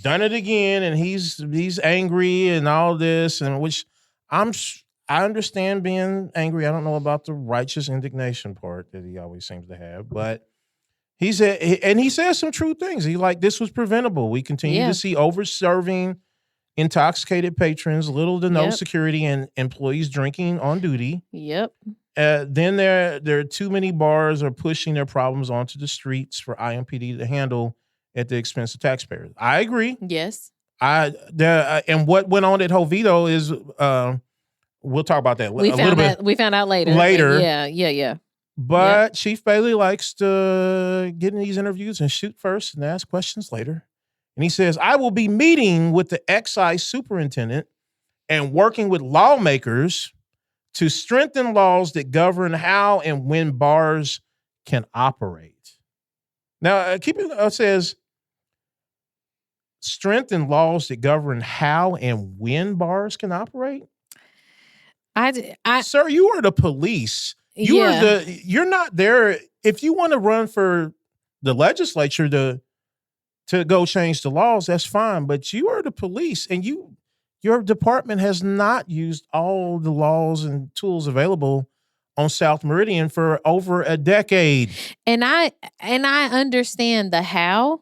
done it again, and he's angry and all this, and which I understand being angry. I don't know about the righteous indignation part that he always seems to have, but he says some true things. He this was preventable. We continue to see over-serving, intoxicated patrons, little to no security, and employees drinking on duty. Yep. Then there are too many bars are pushing their problems onto the streets for IMPD to handle at the expense of taxpayers. I agree. Yes. And what went on at Jovito is we'll talk about that we found out later. Yeah. But Chief Bailey likes to get in these interviews and shoot first and ask questions later. And he says, I will be meeting with the excise superintendent and working with lawmakers to strengthen laws that govern how and when bars can operate. Now, it says, strengthen laws that govern how and when bars can operate. Sir, you are the police. You're not there. If you want to run for the legislature to go change the laws, that's fine. But you are the police, and your department has not used all the laws and tools available on South Meridian for over a decade. And I understand the how.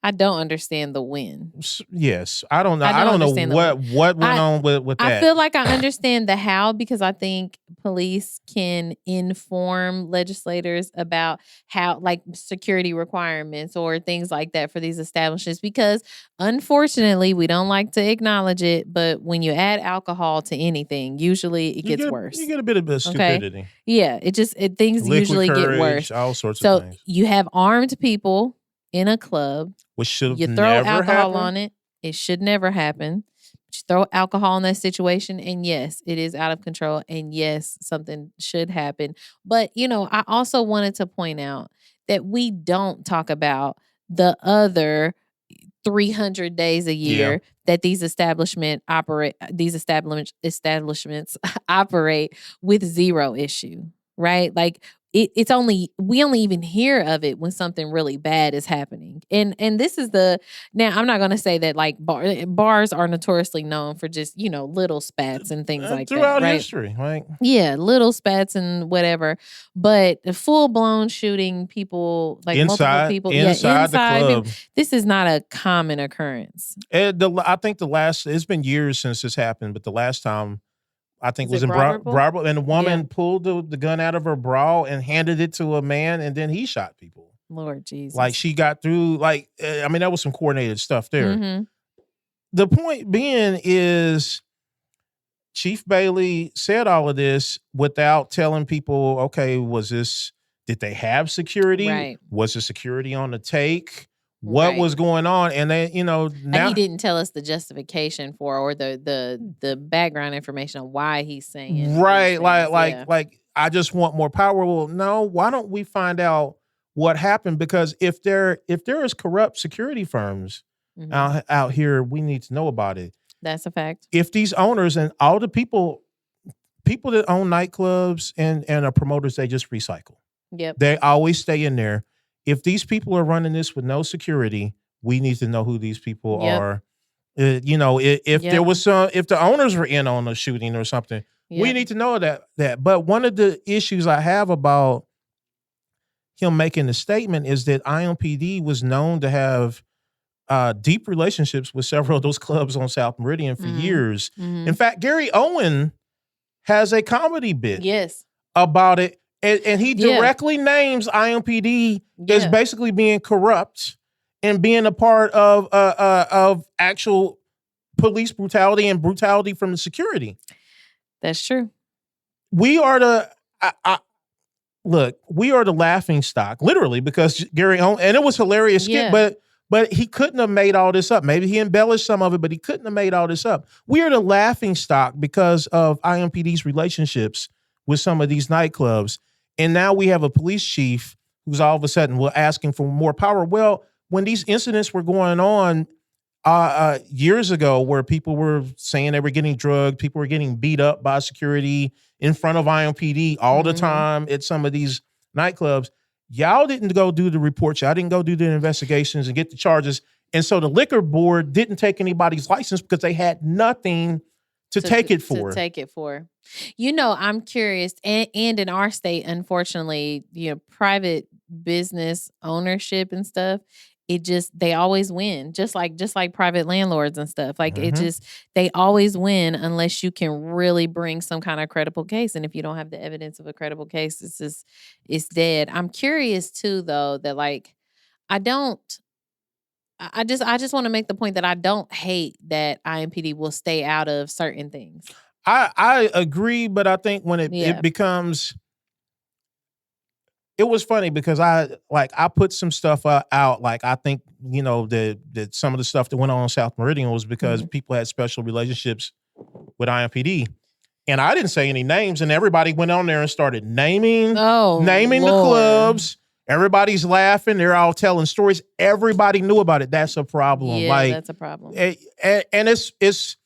I don't understand the when. Yes, I don't know. I I don't don't know understand the what went on with I that. feel like I understand the how because I think police can inform legislators about how, like, security requirements or things like that for these establishments. Because unfortunately, we don't like to acknowledge it, but when you add alcohol to anything, usually it gets worse. You get a bit of stupidity. Yeah, things Liquid usually get courage, worse. all sorts of So things. you have armed people in a club. Which should You have throw never alcohol happened. on it. It should never happen. But you throw alcohol in that situation, and yes, it is out of control. And yes, something should happen. But, I also wanted to point out that we don't talk about the other 300 days a year that these establishments operate with zero issue, right? Like we only even hear of it when something really bad is happening. And this is now I'm not going to say that like bars are notoriously known for just, little spats and things like that. Throughout right? history, right? Yeah, little spats and whatever, but the full blown shooting people, like multiple people, inside the club. people, this is not a common occurrence. I think it's been years since this happened, but the last time I think was in Bravo, and a woman pulled the gun out of her bra and handed it to a man, and then he shot people. Lord Jesus! Like she got through. Like that was some coordinated stuff there. Mm-hmm. The point being is, Chief Bailey said all of this without telling people, okay, did they have security? Right. Was the security on the take? What was going on? And they, now he didn't tell us the justification for or the background information on why he's saying right. Like I just want more power. Well, no, why don't we find out what happened? Because if there is corrupt security firms out here, we need to know about it. That's a fact. If these owners and all the people that own nightclubs and are promoters, they just recycle. Yep. They always stay in there. If these people are running this with no security, we need to know who these people are. If there was if the owners were in on a shooting or something, we need to know that. But one of the issues I have about him making the statement is that IMPD was known to have deep relationships with several of those clubs on South Meridian for years. Mm-hmm. In fact, Gary Owen has a comedy bit about it. And he directly names IMPD as basically being corrupt and being a part of actual police brutality and brutality from the security. That's true. We are we are the laughing stock, literally, because Gary Owen, and it was hilarious skit, but he couldn't have made all this up. Maybe he embellished some of it, but he couldn't have made all this up. We are the laughing stock because of IMPD's relationships with some of these nightclubs. And now we have a police chief who's all of a sudden asking for more power. Well, when these incidents were going on years ago where people were saying they were getting drugged, people were getting beat up by security in front of IMPD all the time at some of these nightclubs, y'all didn't go do the reports. Y'all didn't go do the investigations and get the charges. And so the liquor board didn't take anybody's license because they had nothing to take it for. I'm curious, and in our state, unfortunately, private business ownership and stuff, they always win, just like private landlords and stuff. Like they always win unless you can really bring some kind of credible case. And if you don't have the evidence of a credible case, it's dead. I'm curious too, though, that like I just want to make the point that I don't hate that IMPD will stay out of certain things. I agree, but I think when it becomes, it was funny because I put some stuff out. Like I think that some of the stuff that went on in South Meridian was because people had special relationships with IMPD, and I didn't say any names, and everybody went on there and started naming the clubs. Everybody's laughing. They're all telling stories. Everybody knew about it. That's a problem. Yeah, that's a problem. And it's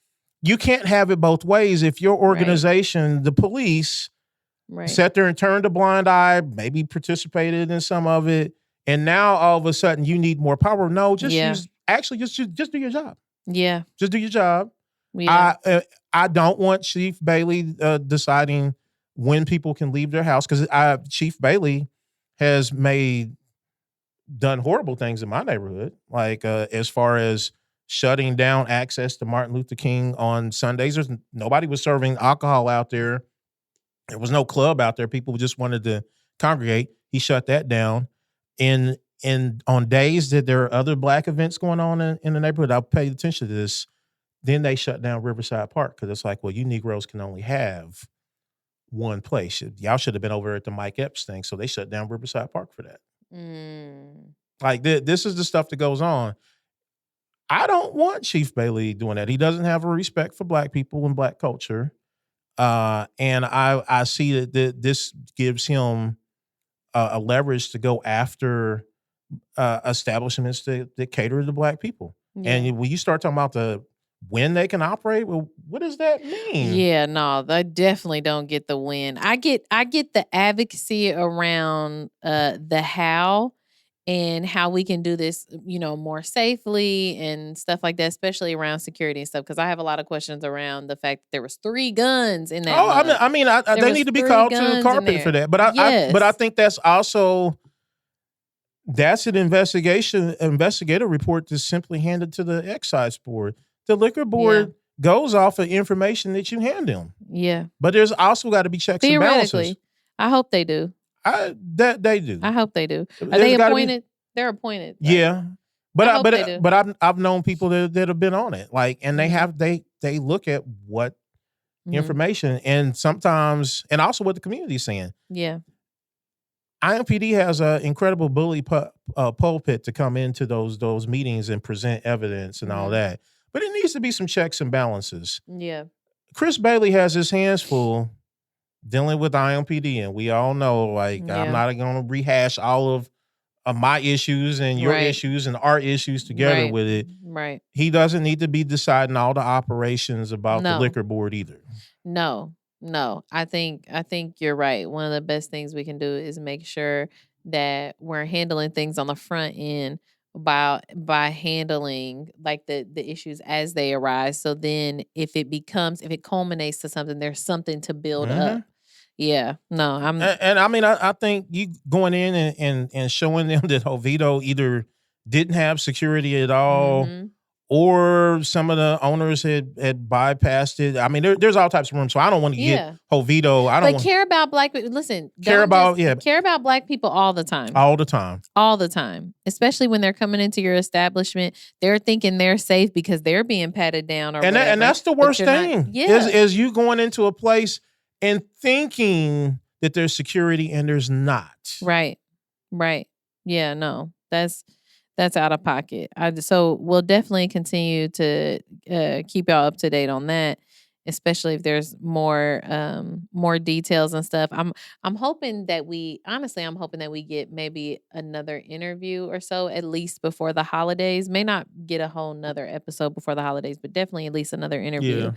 you can't have it both ways. If your organization, the police, sat there and turned a blind eye, maybe participated in some of it, and now all of a sudden you need more power. No, just do your job. Yeah, just do your job. Yeah. I don't want Chief Bailey deciding when people can leave their house, because Chief Bailey has made done horrible things in my neighborhood, like as far as shutting down access to Martin Luther King on Sundays. Nobody was serving alcohol out there. There was no club out there. People just wanted to congregate. He shut that down. In on days that there are other Black events going on in the neighborhood, I paid attention to this. Then they shut down Riverside Park because it's like, well, you Negroes can only have one place. Y'all should have been over at the Mike Epps thing, so they shut down Riverside Park for that. Like this is the stuff that goes on. I don't want Chief Bailey doing that. He doesn't have a respect for Black people and Black culture. And I see that this gives him a leverage to go after establishments that cater to Black people. Yeah. And when you start talking about when they can operate, well, what does that mean? Yeah, no, they definitely don't get the win. I get the advocacy around the how and how we can do this, more safely and stuff like that, especially around security and stuff. Because I have a lot of questions around the fact that there was 3 guns in that. Oh, they need to be called to the carpet for that. But I think that's also an investigative report that's simply handed to the excise board. The liquor board goes off of information that you hand them. Yeah, but there's also got to be checks and balances. I hope they do. They do. I hope they do. Are they appointed? They're appointed. Right? Yeah, but I've known people that have been on it, like, and they look at what information and sometimes, and also what the community's saying. Yeah, IMPD has an incredible bully pulpit to come into those meetings and present evidence and all that, but it needs to be some checks and balances. Yeah, Chris Bailey has his hands full dealing with IMPD, and we all know, like, I'm not going to rehash all of my issues and your issues and our issues together with it. Right. He doesn't need to be deciding all the operations about the liquor board either. No. I think you're right. One of the best things we can do is make sure that we're handling things on the front end by handling like the issues as they arise. So then if it culminates to something, there's something to build up. Yeah, no, I think you going in and showing them that Oviedo either didn't have security at all, or some of the owners had bypassed it. I mean, there's all types of rooms, so I don't want to get Oviedo. Care about Black people. Listen, care about Black people all the time. All the time, especially when they're coming into your establishment. They're thinking they're safe because they're being patted down, and that's the worst thing. Is you going into a place and thinking that there's security and there's not. Right. Yeah, no, that's out of pocket. So we'll definitely continue to keep y'all up to date on that, especially if there's more details and stuff. I'm hoping that we get maybe another interview or so at least before the holidays. May not get a whole nother episode before the holidays, but definitely at least another interview.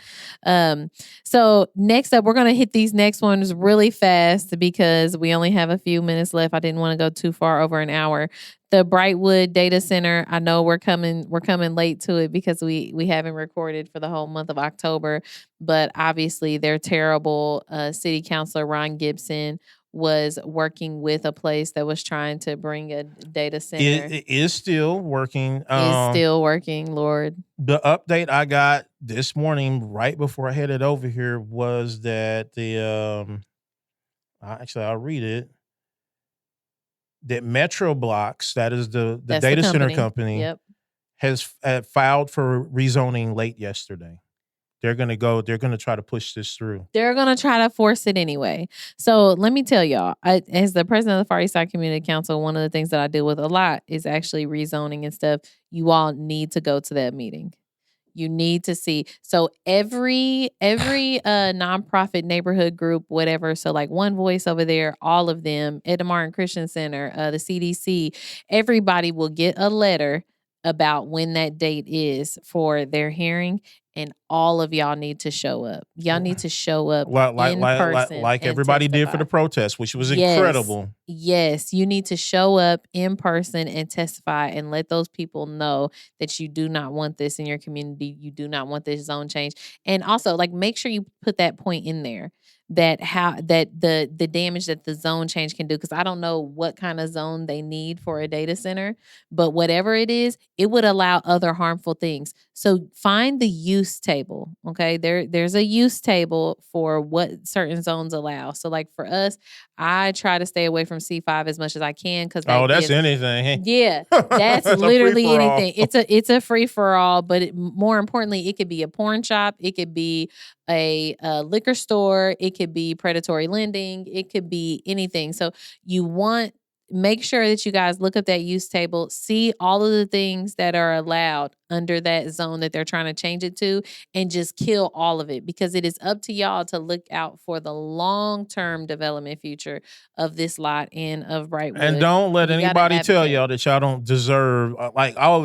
Yeah. So next up, we're gonna hit these next ones really fast because we only have a few minutes left. I didn't want to go too far over an hour. The Brightwood Data Center, I know we're coming late to it because we haven't recorded for the whole month of October, but obviously their terrible city councilor Ron Gibson was working with a place that was trying to bring a data center. It is still working. Lord. The update I got this morning right before I headed over here was that I'll read it. That Metro Blocks, that is the data center company, has filed for rezoning late yesterday. They're going to try to push this through. They're going to try to force it anyway. So let me tell y'all, as the president of the Far East Side Community Council, one of the things that I deal with a lot is actually rezoning and stuff. You all need to go to that meeting. You need to see. So every nonprofit neighborhood group, whatever. So like One Voice over there, all of them, Ed Martin Christian Center, the CDC, everybody will get a letter about when that date is for their hearing. And all of y'all need to show up. Y'all need to show up like in person. like and everybody did for the testify. protest, which was Yes. incredible. Yes, you need to show up in person and testify and let those people know that you do not want this in your community. You do not want this zone change. And also, like, make sure you put that point in there that the damage that the zone change can do, because I don't know what kind of zone they need for a data center, but whatever it is, it would allow other harmful things. So find the use table. Okay, there's a use table for what certain zones allow. So like for us, I try to stay away from C5 as much as I can, because That's anything. Yeah, that's That's a literally free-for-all. anything. It's a free for all, but more importantly, it could be a porn shop, it could be a liquor store, it could be predatory lending, it could be anything. So make sure that you guys look up that use table, see all of the things that are allowed under that zone that they're trying to change it to, and just kill all of it, because it is up to y'all to look out for the long-term development future of this lot and of Brightwood. And don't let You gotta anybody tell advocate. y'all that y'all don't deserve,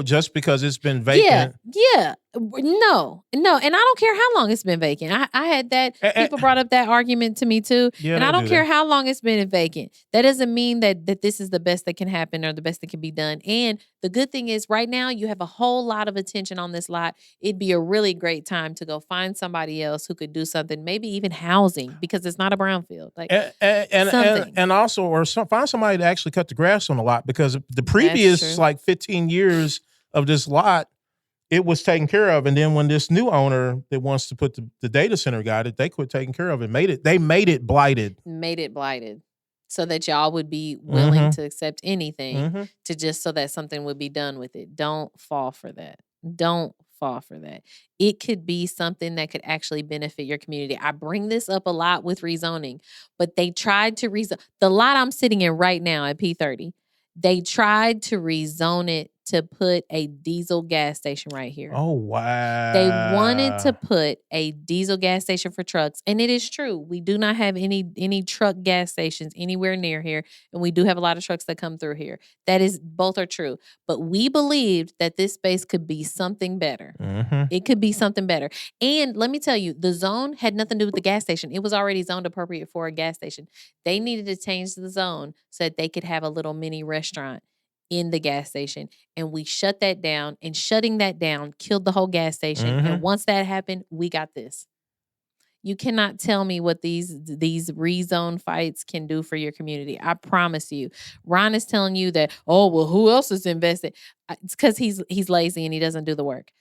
just because it's been vacant. Yeah. No. And I don't care how long it's been vacant. I had that. People brought up that argument to me too. Yeah, and they I don't do care that. how long it's been vacant. That doesn't mean that this is the best that can happen or the best that can be done. And the good thing is right now you have a whole lot of attention on this lot. It'd be a really great time to go find somebody else who could do something, maybe even housing, because it's not a brownfield. Like something. And also, find somebody to actually cut the grass on the lot, because the previous true. 15 years of this lot, it was taken care of. And then when this new owner that wants to put the data center got it, they quit taking care of it. They made it blighted. So that y'all would be willing to accept anything to just so that something would be done with it. Don't fall for that. Don't fall for that. It could be something that could actually benefit your community. I bring this up a lot with rezoning, but they tried to rezone the lot I'm sitting in right now at P30. They tried to rezone it to put a diesel gas station right here. Oh, wow. They wanted to put a diesel gas station for trucks. And it is true. We do not have any truck gas stations anywhere near here. And we do have a lot of trucks that come through here. Both are true. But we believed that this space could be something better. It could be something better. And let me tell you, the zone had nothing to do with the gas station. It was already zoned appropriate for a gas station. They needed to change the zone so that they could have a little mini restaurant in the gas station. And we shut that down, and shutting that down killed the whole gas station. And once that happened, we got this. You cannot tell me what these rezone fights can do for your community. I promise you. Ron is telling you that, oh, well, who else is invested? It's because he's lazy and he doesn't do the work.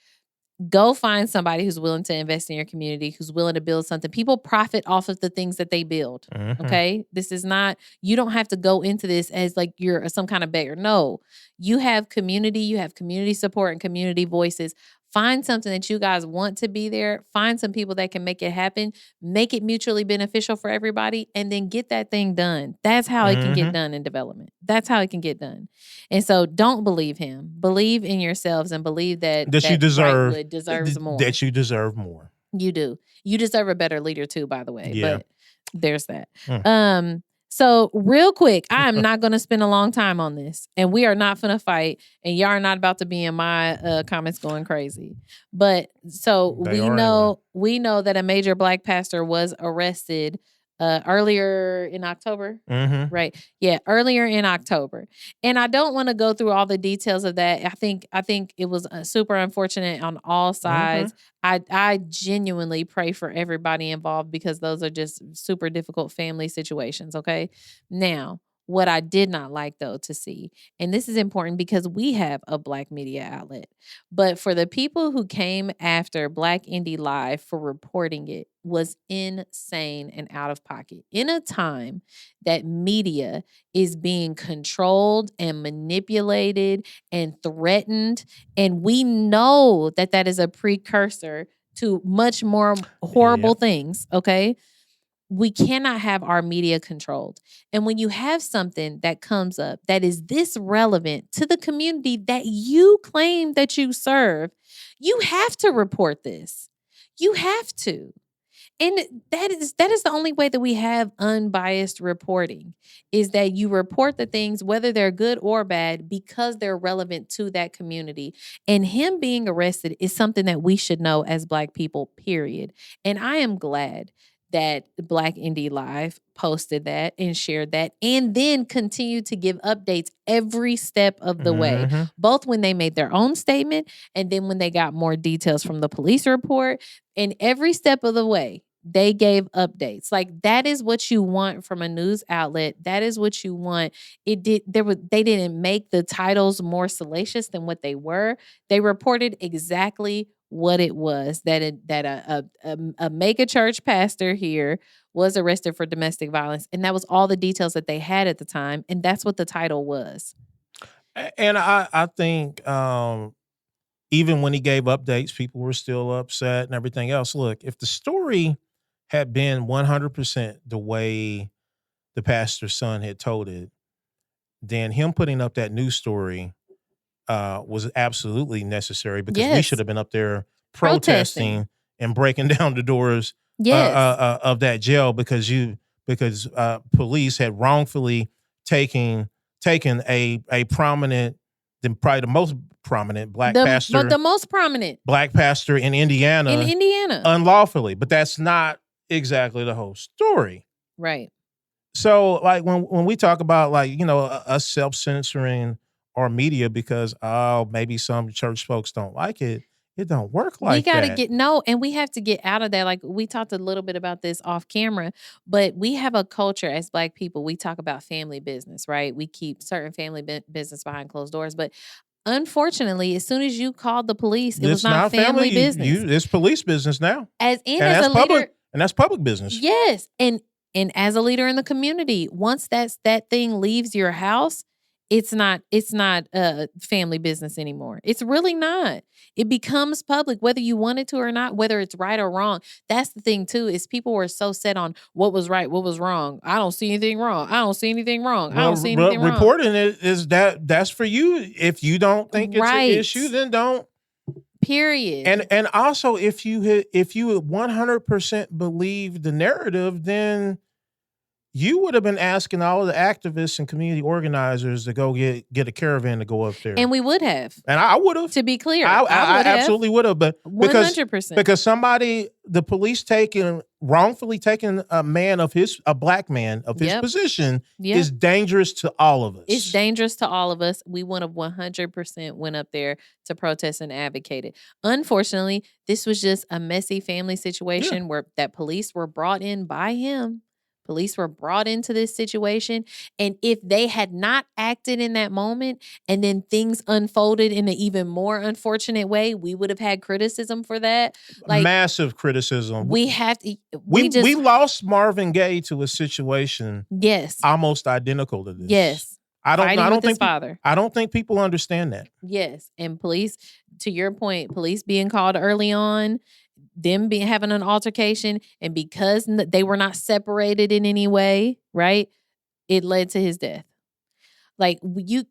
Go find somebody who's willing to invest in your community, who's willing to build something. People profit off of the things that they build. Okay? This is not, you don't have to go into this as like you're some kind of beggar. No, you have community support and community voices. Find something that you guys want to be there. Find some people that can make it happen. Make it mutually beneficial for everybody, and then get that thing done. That's how it can get done in development. That's how it can get done. And so don't believe him. Believe in yourselves and believe that you deserve Brightwood deserves more. That you deserve more. You do. You deserve a better leader too, by the way. Yeah. But there's that. So real quick, I am not going to spend a long time on this, and we are not going to fight, and y'all are not about to be in my comments going crazy. But so we know that a major black pastor was arrested earlier in October, right? Yeah, earlier in October. And I don't want to go through all the details of that. I think it was super unfortunate on all sides. I genuinely pray for everybody involved, because those are just super difficult family situations, okay? Now, what I did not like, though, to see, and this is important because we have a black media outlet, but for the people who came after Black Indie Live for reporting it was insane and out of pocket. In a time that media is being controlled and manipulated and threatened, and we know that that is a precursor to much more horrible things, okay? We cannot have our media controlled. And when you have something that comes up that is this relevant to the community that you claim that you serve, you have to report this. You have to. And that is the only way that we have unbiased reporting, is that you report the things, whether they're good or bad, because they're relevant to that community. And him being arrested is something that we should know as Black people, period. And I am glad that Black Indie Live posted that and shared that, and then continued to give updates every step of the way, both when they made their own statement and then when they got more details from the police report. And every step of the way, they gave updates. Like, that is what you want from a news outlet. That is what you want. They didn't make the titles more salacious than what they were. They reported exactly what it was, that a mega church pastor here was arrested for domestic violence, and that was all the details that they had at the time, and that's what the title was. And I think even when he gave updates, people were still upset and everything else. Look, if the story had been 100% the way the pastor's son had told it, then him putting up that news story was absolutely necessary, because we should have been up there protesting and breaking down the doors of that jail, because police had wrongfully taken a prominent, probably the most prominent black pastor, the most prominent black pastor in Indiana unlawfully. But that's not exactly the whole story, right? So, like, when we talk about, like, us self-censoring our media because maybe some church folks don't like it, it don't work like that. We got to and we have to get out of that. Like, we talked a little bit about this off camera, but we have a culture as Black people. We talk about family business, right? We keep certain family business behind closed doors, but unfortunately, as soon as you called the police, it was not family business. It's police business now. As a leader, and that's public business. Yes, and as a leader in the community, once that thing leaves your house, it's not family business anymore. It's really not. It becomes public, whether you want it to or not, whether it's right or wrong. That's the thing too, is people were so set on what was right, what was wrong. I don't see anything wrong. I don't see anything wrong. I don't see anything wrong. Reporting it is that's for you. If you don't think it's an issue, then don't. Period. And also, if you 100% believe the narrative, then you would have been asking all of the activists and community organizers to go get a caravan to go up there. And we would have. And I would have. To be clear. I absolutely would have. But 100%. Because the police wrongfully taking a black man of his position is dangerous to all of us. It's dangerous to all of us. We would have 100% went up there to protest and advocate it. Unfortunately, this was just a messy family situation where that police were brought in by him. Police were brought into this situation. And if they had not acted in that moment and then things unfolded in an even more unfortunate way, we would have had criticism for that. Like, massive criticism. We lost Marvin Gaye to a situation almost identical to this. Yes. I don't think people understand that. Yes. And police, to your point, police being called early on, them having an altercation, and because they were not separated in any way, right? It led to his death. Like, you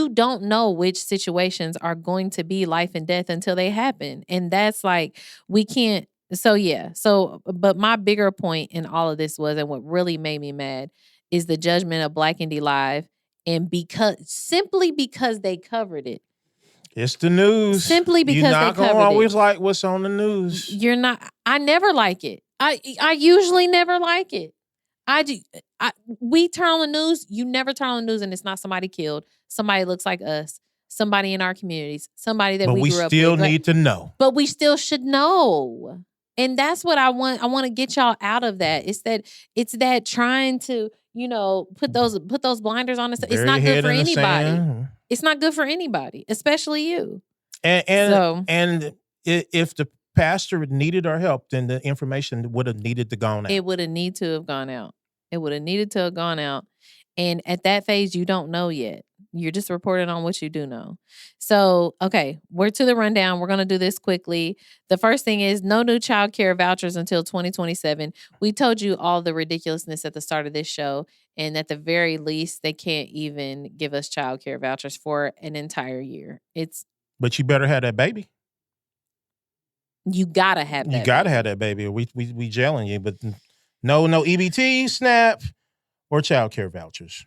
don't know which situations are going to be life and death until they happen. And that's like, we can't. But my bigger point in all of this was, and what really made me mad, is the judgment of Black Indie Live. And simply because they covered it. It's the news. Simply because you're not gonna always like what's on the news. You're not. I never like it. I usually never like it. We turn on the news. You never turn on the news and it's not somebody killed. Somebody looks like us. Somebody in our communities. Somebody that we grew up with. But we still need to know. But we still should know. And that's what I want. I want to get y'all out of that. It's that trying to, put those blinders on. It's not good for anybody. It's not good for anybody, especially you. And if the pastor needed our help, then the information would have needed to gone out. It would have needed to have gone out. It would have needed to have gone out. And at that phase, you don't know yet. You're just reporting on what you do know. So, okay, we're to the rundown. We're going to do this quickly. The first thing is no new child care vouchers until 2027. We told you all the ridiculousness at the start of this show. And at the very least, they can't even give us child care vouchers for an entire year. But you better have that baby. You gotta have that. You gotta baby. have that baby. We jailing you, but no EBT, SNAP, or child care vouchers.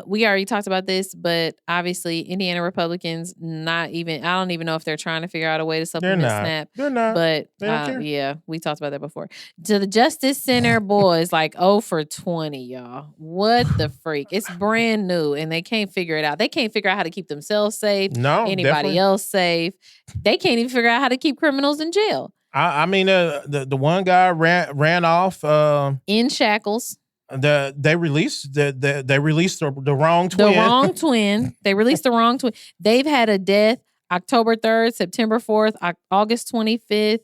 We already talked about this, but obviously Indiana Republicans I don't even know if they're trying to figure out a way to supplement SNAP. They're not. But They don't care. yeah, we talked about that before. To the Justice Center boys, like 0 for 20, y'all. What the freak? It's brand new and they can't figure it out. They can't figure out how to keep themselves safe. No, anybody definitely. else safe. They can't even figure out how to keep criminals in jail. I mean, the one guy ran off in shackles. They released the wrong twin. The wrong twin. They released the wrong twin. They've had a death October 3rd, September 4th, August 25th.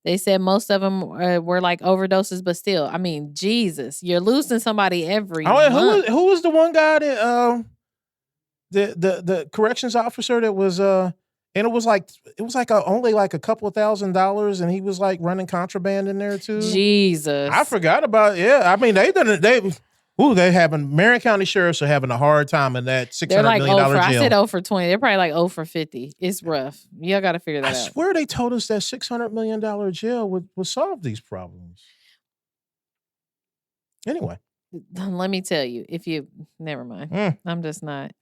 They said most of them were like overdoses, but still, I mean, Jesus, you're losing somebody every month. Who was the one guy that the corrections officer that was and it was like only like a couple of $1,000, and he was like running contraband in there too. Jesus, I forgot about I mean Marion County sheriffs are having a hard time in that $600 million jail. I said 0 for 20. They're probably like 0 for 50. It's rough. Y'all got to figure that out. I swear they told us that $600 million jail would solve these problems. Anyway. Let me tell you, never mind. I'm just not.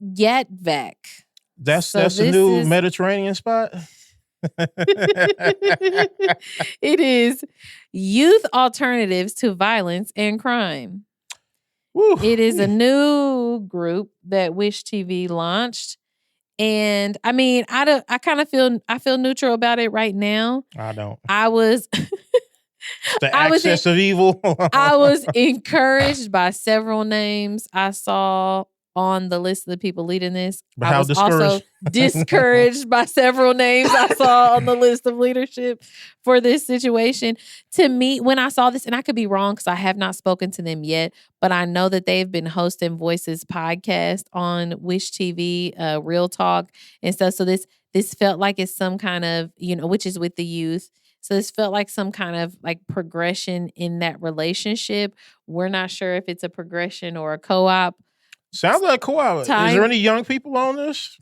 Yatvac. That's a new Mediterranean spot. It is Youth Alternatives to Violence and Crime. Woo. It is a new group that Wish TV launched. And I mean, I kind of feel neutral about it right now. I don't. I was the access of evil. I was encouraged by several names I saw on the list of the people leading this. But I was also discouraged by several names I saw on the list of leadership for this situation. To me, when I saw this, and I could be wrong because I have not spoken to them yet, but I know that they've been hosting Voices podcast on Wish TV, Real Talk and stuff. So this felt like it's some kind of, which is with the youth. So this felt like some kind of like progression in that relationship. We're not sure if it's a progression or a co-op. Sounds like co-op. Is there any young people on this?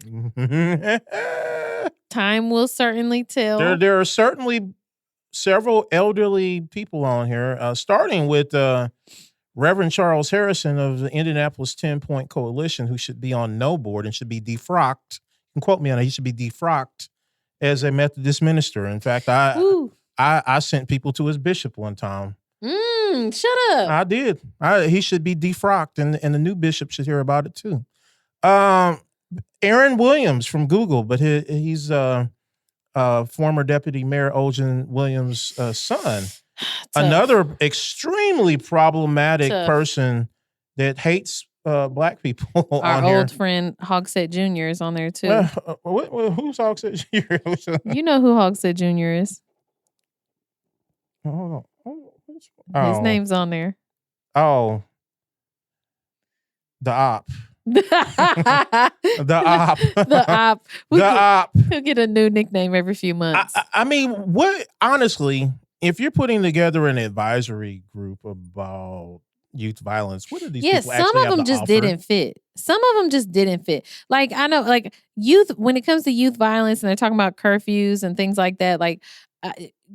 Time will certainly tell. There are certainly several elderly people on here, starting with Reverend Charles Harrison of the Indianapolis 10-Point Coalition, who should be on no board and should be defrocked. You can quote me on it. He should be defrocked as a Methodist minister. In fact, I sent people to his bishop one time. Shut up. I did. He should be defrocked, and the new bishop should hear about it too. Aaron Williams from Google, but he's former Deputy Mayor Oljan Williams' son. Another extremely problematic person that hates black people. Our on here. old friend Hogsett Jr. is on there too. Who's Hogsett Jr.? You know who Hogsett Jr. is. Hold on. His name's on there. Oh. The op. The op. The op. The op. He'll get a new nickname every few months. I mean, honestly, if you're putting together an advisory group about youth violence, what are these people actually have to offer? Some of them just didn't fit. Some of them just didn't fit. Like, I know, like, youth, when it comes to youth violence and they're talking about curfews and things like that, like,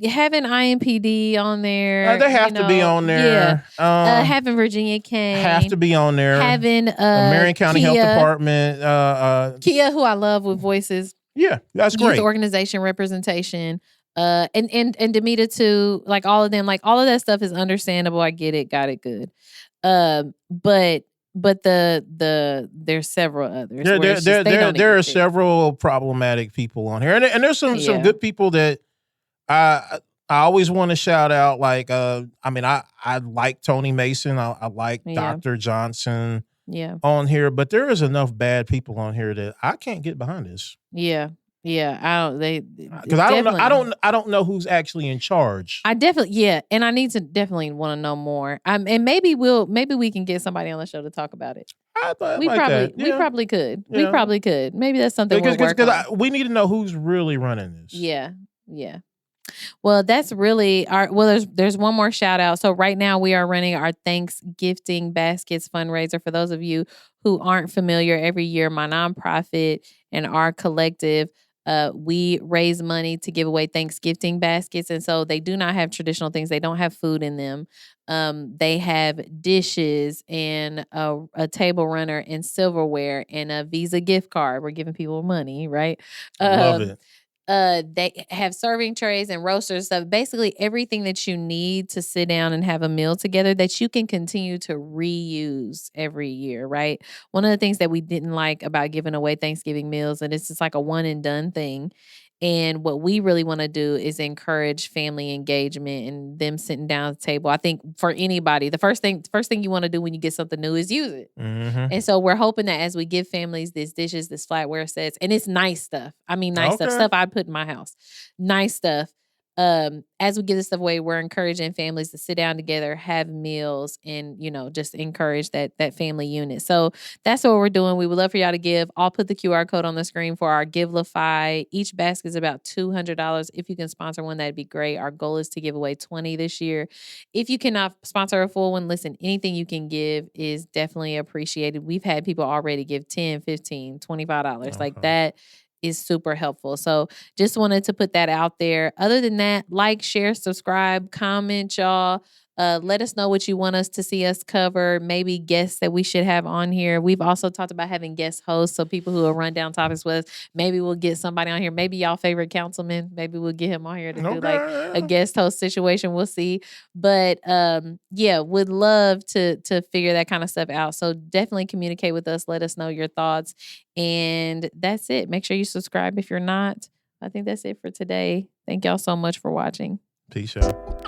having IMPD on there. They have to be on there. Yeah. Having Virginia Kane. Have to be on there. Having Marion County Kia, Health Department. Kia, who I love with Voices. Yeah, that's great. Youth organization representation. And Demita too. Like all of them. Like all of that stuff is understandable. I get it. Got it good. But there's several others. There are several problematic people on here, and there's some good people that I always want to shout out. Like, I like Tony Mason. I like Dr. Johnson. Yeah. On here, but there is enough bad people on here that I can't get behind this. Yeah. Yeah, because I don't know who's actually in charge. I definitely and I need to definitely want to know more. And maybe we can get somebody on the show to talk about it. We probably could. Yeah. We probably could. Maybe that's something because we need to know who's really running this. Yeah, yeah. Well, that's really our. Well, there's one more shout out. So right now we are running our Thanksgiving Baskets fundraiser. For those of you who aren't familiar, every year my nonprofit and our collective, we raise money to give away Thanksgiving baskets, and so they do not have traditional things. They don't have food in them. They have dishes and a table runner and silverware and a Visa gift card. We're giving people money, right? Love it. They have serving trays and roasters, stuff, basically everything that you need to sit down and have a meal together that you can continue to reuse every year, right? One of the things that we didn't like about giving away Thanksgiving meals, and it's just like a one and done thing. And what we really want to do is encourage family engagement and them sitting down at the table. I think for anybody, the first thing you want to do when you get something new is use it. Mm-hmm. And so we're hoping that as we give families these dishes, this flatware sets, and it's nice stuff. I mean, nice stuff I'd put in my house. Nice stuff. As we give this stuff away, we're encouraging families to sit down together, have meals, and just encourage that family unit. So that's what we're doing. We would love for y'all to give. I'll put the QR code on the screen for our Givelify. Each basket is about $200. If you can sponsor one, that'd be great. Our goal is to give away 20 this year. If you cannot sponsor a full one, listen, anything you can give is definitely appreciated. We've had people already give $10, $15, $25. Like that is super helpful. So just wanted to put that out there. Other than that, like, share, subscribe, comment, y'all. Let us know what you want us to see us cover, maybe guests that we should have on here. We've also talked about having guest hosts, so people who will run down topics with us. Maybe we'll get somebody on here. Maybe y'all favorite councilman. Maybe we'll get him on here to do like a guest host situation. We'll see. But yeah, would love to figure that kind of stuff out. So definitely communicate with us. Let us know your thoughts. And that's it. Make sure you subscribe if you're not. I think that's it for today. Thank y'all so much for watching. Peace out.